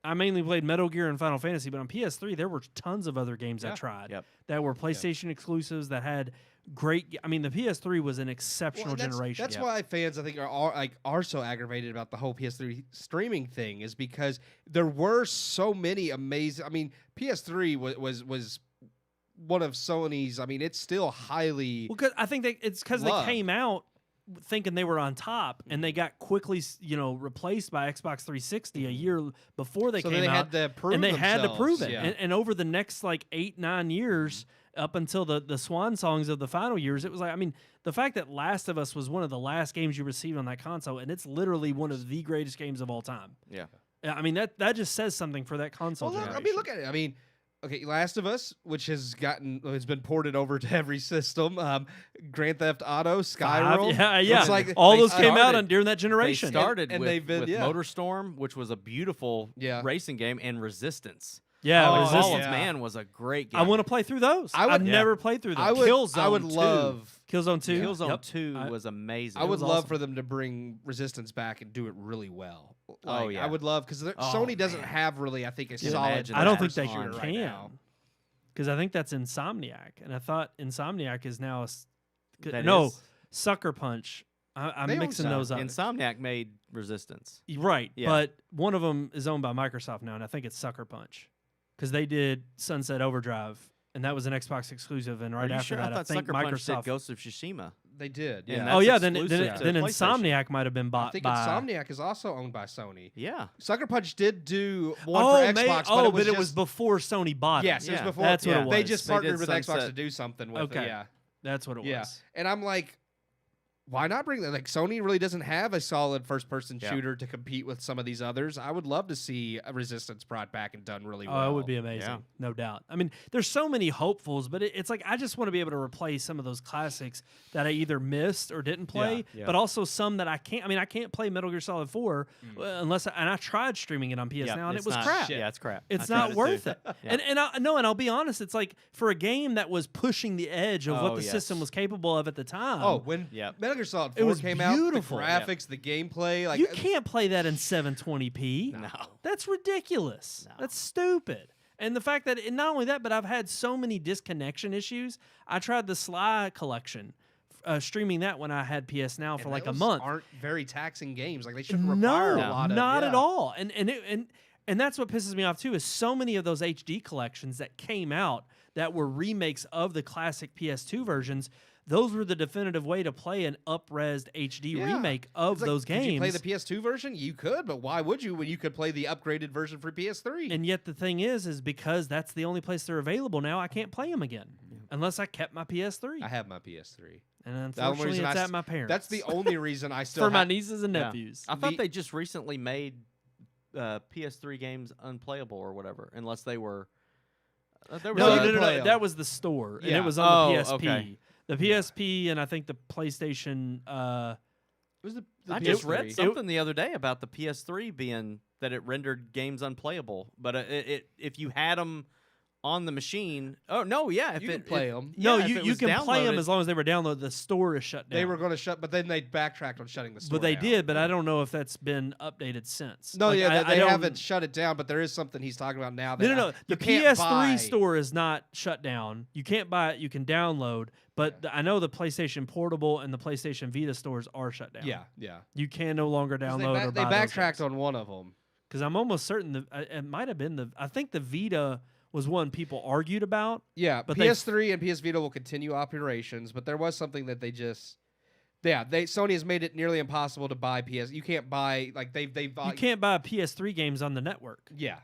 I mainly played Metal Gear and Final Fantasy, but on PS3 there were tons of other games I Yeah. tried Yep. that were PlayStation exclusives that had great. I mean, the PS3 was an exceptional Well, generation. That's why fans, I think, are so aggravated about the whole PS3 streaming thing, is because there were so many amazing. I mean, PS3 was one of Sony's. I mean, it's still highly. Well, cause I think it's because they Love. came out thinking they were on top, and they got quickly, replaced by Xbox 360 a year before they so came they out, had to prove and they had to themselves. prove it. Yeah. And over the next like 8-9 years, up until the swan songs of the final years, it was like, I mean, the fact that Last of Us was one of the last games you received on that console, and it's literally one of the greatest games of all time. Yeah. I mean, that just says something for that console Well, look, generation. I mean, look at it. I mean, okay, Last of Us, which has been ported over to every system. Grand Theft Auto, Skyrim. Yeah. It's like all they those came out started- during that They generation. started And with, they've been- with yeah. Motorstorm, which was a beautiful Yeah. racing game, and Resistance. Yeah, Oh, Resistance. All of yeah. Man was a great game. I want to play through those. I would- I've never played through those. I would Killzone I would 2. love Killzone 2. Killzone Yep. 2 was amazing. I would was love awesome. for them to bring Resistance back and do it really well. Yeah. I would love because Sony doesn't have really, I think, a Can solid. imagine I don't think first they shooter can. right now. Because I think that's Insomniac, and I thought Insomniac is now That no is- Sucker Punch. I'm They own mixing those up. Insomniac made Resistance. Right, Yeah. but one of them is owned by Microsoft now, and I think it's Sucker Punch because they did Sunset Overdrive, and that was an Xbox exclusive. And Are right you after sure? that, I thought think Sucker Punch did Microsoft. Ghost of Tsushima. They did. And Yeah. that's Oh yeah, then exclusive to PlayStation. Insomniac might have been I bought think by. Insomniac is also owned by Sony. Yeah. Sucker Punch did do one Oh, for Xbox, but it was just, before Sony bought yes, it. it was Yeah. before. That's what it They was. just They partnered did with Xbox to Sunset. do something with Okay. it. Yeah. That's what it Yeah. was. And I'm like, why not bring that? Like, Sony really doesn't have a solid first-person Yeah. shooter to compete with some of these others. I would love to see a Resistance brought back and done really well. Oh, it would be amazing, Yeah. no doubt. I mean, there's so many hopefuls, but it's like I just want to be able to replay some of those classics that I either missed or didn't play, Yeah. but also some that I can't. I mean, I can't play Metal Gear Solid 4 unless and I tried streaming it on PS Yeah, Now, and it's it was not- crap. Yeah, it's crap. It's I tried not worth too. it. Yeah. And I'll be honest, it's like for a game that was pushing the edge of what Oh, the yes. system was capable of at the time. Oh, when Yep. Metal Gear Solid 4 It was came out, beautiful. the graphics, the gameplay, like you can't play that in 720p. No. That's ridiculous. No. That's stupid. And the fact that, and not only that, but I've had so many disconnection issues. I tried the Sly collection, streaming that when I had PS Now for and like a those month. Aren't very taxing games. Like they shouldn't require a lot of. not at yeah. all. And that's what pisses me off too. Is so many of those HD collections that came out that were remakes of the classic PS2 versions. Those were the definitive way to play an up-resed HD Yeah. remake of It's like, those games. Could you play the PS2 version? You could, but why would you when you could play the upgraded version for PS3? And yet the thing is because that's the only place they're available now, I can't play them again unless I kept my PS3. I have my PS3. And The only unfortunately, reason it's I at s- my parents. That's the only reason I still for my have. nieces and Yeah. nephews. I thought The- they just recently made PS3 games unplayable or whatever, unless they were. They were No, you no, could no, play no. 'em. That was the store, and Yeah. it was on the Oh, PSP. okay. The PSP and I think the PlayStation. It was the I just read something the other day about the PS3 being that it rendered games unplayable, but if you had them on the machine, oh no, yeah, if You it can play 'em. No, yeah, if you it you was can play them downloaded- as long as they were downloaded. The store is shut down. They were going to shut, but then they backtracked on shutting the store. but they down. did. But I don't know if that's been updated since. No, Like, yeah, I they don't- haven't shut it down, but there is something he's talking about now. That No, no, no. you The can't buy. PS3 store is not shut down. You can't buy it. You can download. But I know the PlayStation Portable and the PlayStation Vita stores are shut down. Yeah, yeah. You can no longer 'Cause download or they buy backtracked on one of them. Because I'm almost certain it might have been the. I think the Vita was one people argued about. Yeah, But PS3 and PS Vita will continue operations, but there was something that they just. Yeah, Sony has made it nearly impossible to buy PS. You can't buy like they've. You can't buy PS3 games on the network. Yeah.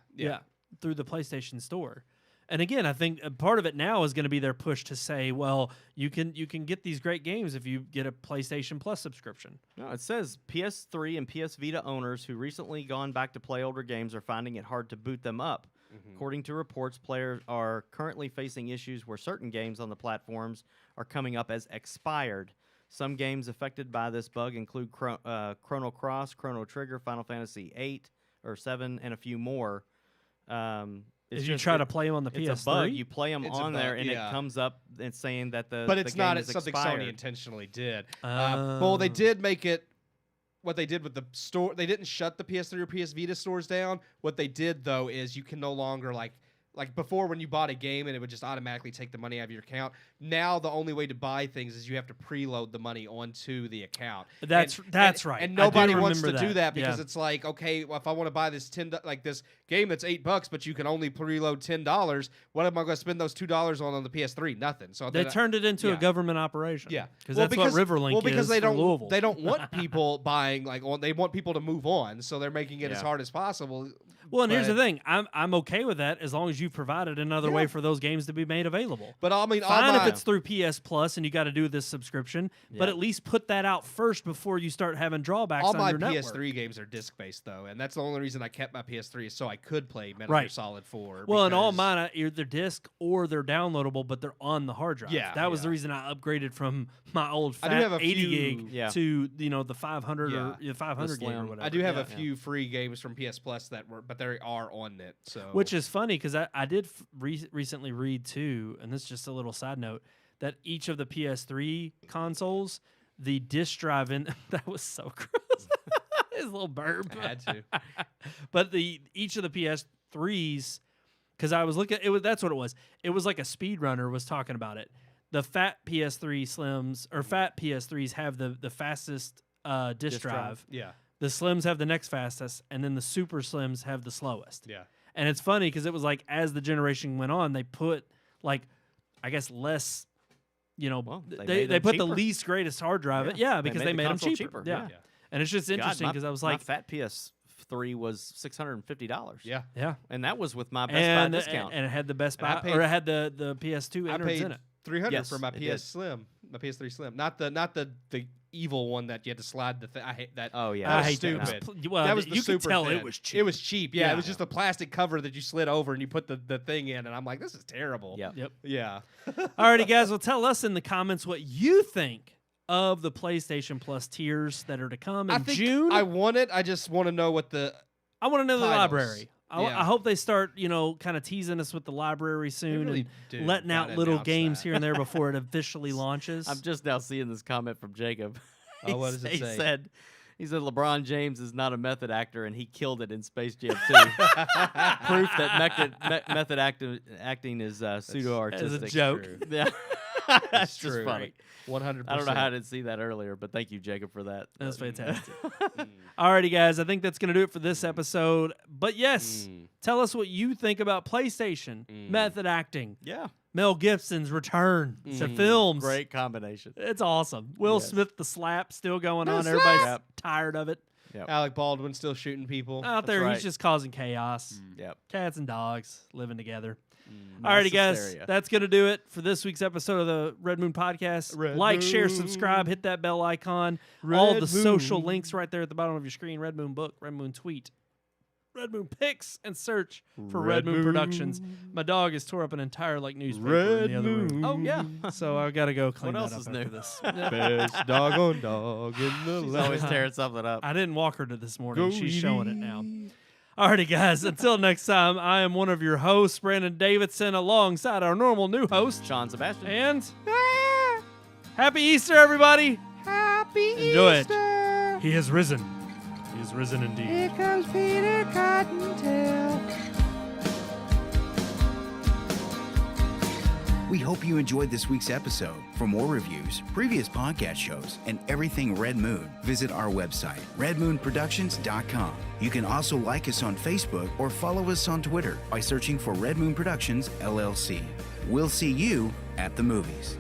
Through the PlayStation Store. And again, I think part of it now is going to be their push to say, well, you can get these great games if you get a PlayStation Plus subscription. No, it says PS3 and PS Vita owners who recently gone back to play older games are finding it hard to boot them up. According to reports, players are currently facing issues where certain games on the platforms are coming up as expired. Some games affected by this bug include Chrono Cross, Chrono Trigger, Final Fantasy 8 or 7, and a few more. If you try to play them on the PS3, it's a bug. You play them It's a on there, bug, and yeah. it comes up and saying that But it's the not game is something expired. Sony intentionally did. Well, they did make it. What they did with the store, they didn't shut the PS3 or PS Vita stores down. What they did though is you can no longer like before when you bought a game and it would just automatically take the money out of your account. Now the only way to buy things is you have to preload the money onto the account. That's right. And I do nobody wants to remember do that because Yeah. it's like, okay, well, if I want to buy this this game that's $8, but you can only preload $10, what am I going to spend those $2 on the PS3? Nothing. So They then turned it into a yeah. government operation. Yeah, because that's what Riverlink well, because is they for don't Louisville. they don't want people buying they want people to move on, so they're making it as Yeah. hard as possible. Well, and here's the but- thing: I'm okay with that as long as you've provided another way Yeah. for those games to be made available. But I mean, Fine all if my, it's through PS Plus and you got to do this subscription, but Yeah. at least put that out first before you start having drawbacks all on my your network. PS3 games are disc based though, and that's the only reason I kept my PS3 is so I could play Metal Gear Right. Solid 4. Well, and all because- mine are either disc or they're downloadable, but they're on the hard drive. Yeah, that was the yeah. reason I upgraded from my old I fat do have a 80 few- gig Yeah. to the 500 Yeah. or the 500 gig or Slim. whatever. I do have Yeah. a few free games from PS Plus but they are on it. So Which is funny because I did recently read too, and this is just a little side note, that each of the PS3 consoles, the disc drive in that was so gross. His little burp. I had to. But each of the PS3s, because I was looking, that's what it was. It was like a speedrunner was talking about it. The fat PS3 Slims or fat PS3s have the fastest disc drive. Yeah. The Slims have the next fastest, and then the Super Slims have the slowest. Yeah. And it's funny because it was like as the generation went on, they put like, I guess less, Well, they them put cheaper. the least greatest hard drive. Yeah. Because They they made made the them console cheaper. cheaper. Yeah. Yeah. And it's just interesting because I was like, my fat PS3 was $650. Yeah. yeah. And that was with my Best Buy discount. And it had the Best And I Buy, paid- or it had the PS2 I innards paid in it. $300 Yes, for my it did. my PS3 Slim, not the evil one that you had to slide the thing. I hate that. Oh, yeah. that I was hate that. stupid. Well, that was you the could super tell thin. it was cheap. It was cheap. Yeah, Yeah. it was just a plastic cover that you slid over and you put the thing in, and I'm like, this is terrible. Yep. Yep. Yeah. Alrighty, guys. Well, tell us in the comments what you think of the PlayStation Plus tiers that are to come in I think June. I want it. I just want to know what the. I want to know the titles. library. Yeah. I hope they start, kind of teasing us with the library soon really do and letting out gotta little announce games that. here and there before it officially launches. I'm just now seing this comment from Jacob. Oh, what does it He say? He said LeBron James is not a method actor, and he killed it in Space Jam 2. Proof that method acting is pseudo-artistic. As a joke. True. Yeah. That's just true. funny. 100%. I don't know how I didn't see that earlier, but thank you, Jacob, for that. That's But- fantastic. Alrighty, guys. I think that's going to do it for this episode. But yes, tell us what you think about PlayStation, method acting, Yeah. Mel Gibson's return to films. Great combination. It's awesome. Will Yes. Smith, the slap, still going The on. slap! Everybody's Yep. tired of it. Alec Baldwin still shooting people. Out there, right. he's just causing chaos. Yep. Cats and dogs living together. Mass Alrighty, guys. hysteria. That's going to do it for this week's episode of the Red Moon Podcast. Red like, share, Moon. subscribe, hit that bell icon. All Red the social Moon. links right there at the bottom of your screen. Red Moon Book, Red Moon Tweet, Red Moon Pics, and search for Red Moon Productions. My dog has tore up an entire newspaper in the other room. Oh, yeah. So I got to go clean What that else up is after new? this. Best dog on dog in the She's land. always tearing something up. I didn't walk her to this morning. Go She's showing it easy. now. Alrighty, guys. Until next time, I am one of your hosts, Brandon Davidson, alongside our normal new host. Sean Sebastian. And Happy Easter, everybody. Happy Enjoy Easter. it. He has risen. He has risen indeed. Here comes Peter Cottontail. We hope you enjoyed this week's episode. For more reviews, previous podcast shows, and everything Red Moon, visit our website, redmoonproductions.com. You can also like us on Facebook or follow us on Twitter by searching for Red Moon Productions, LLC. We'll see you at the movies.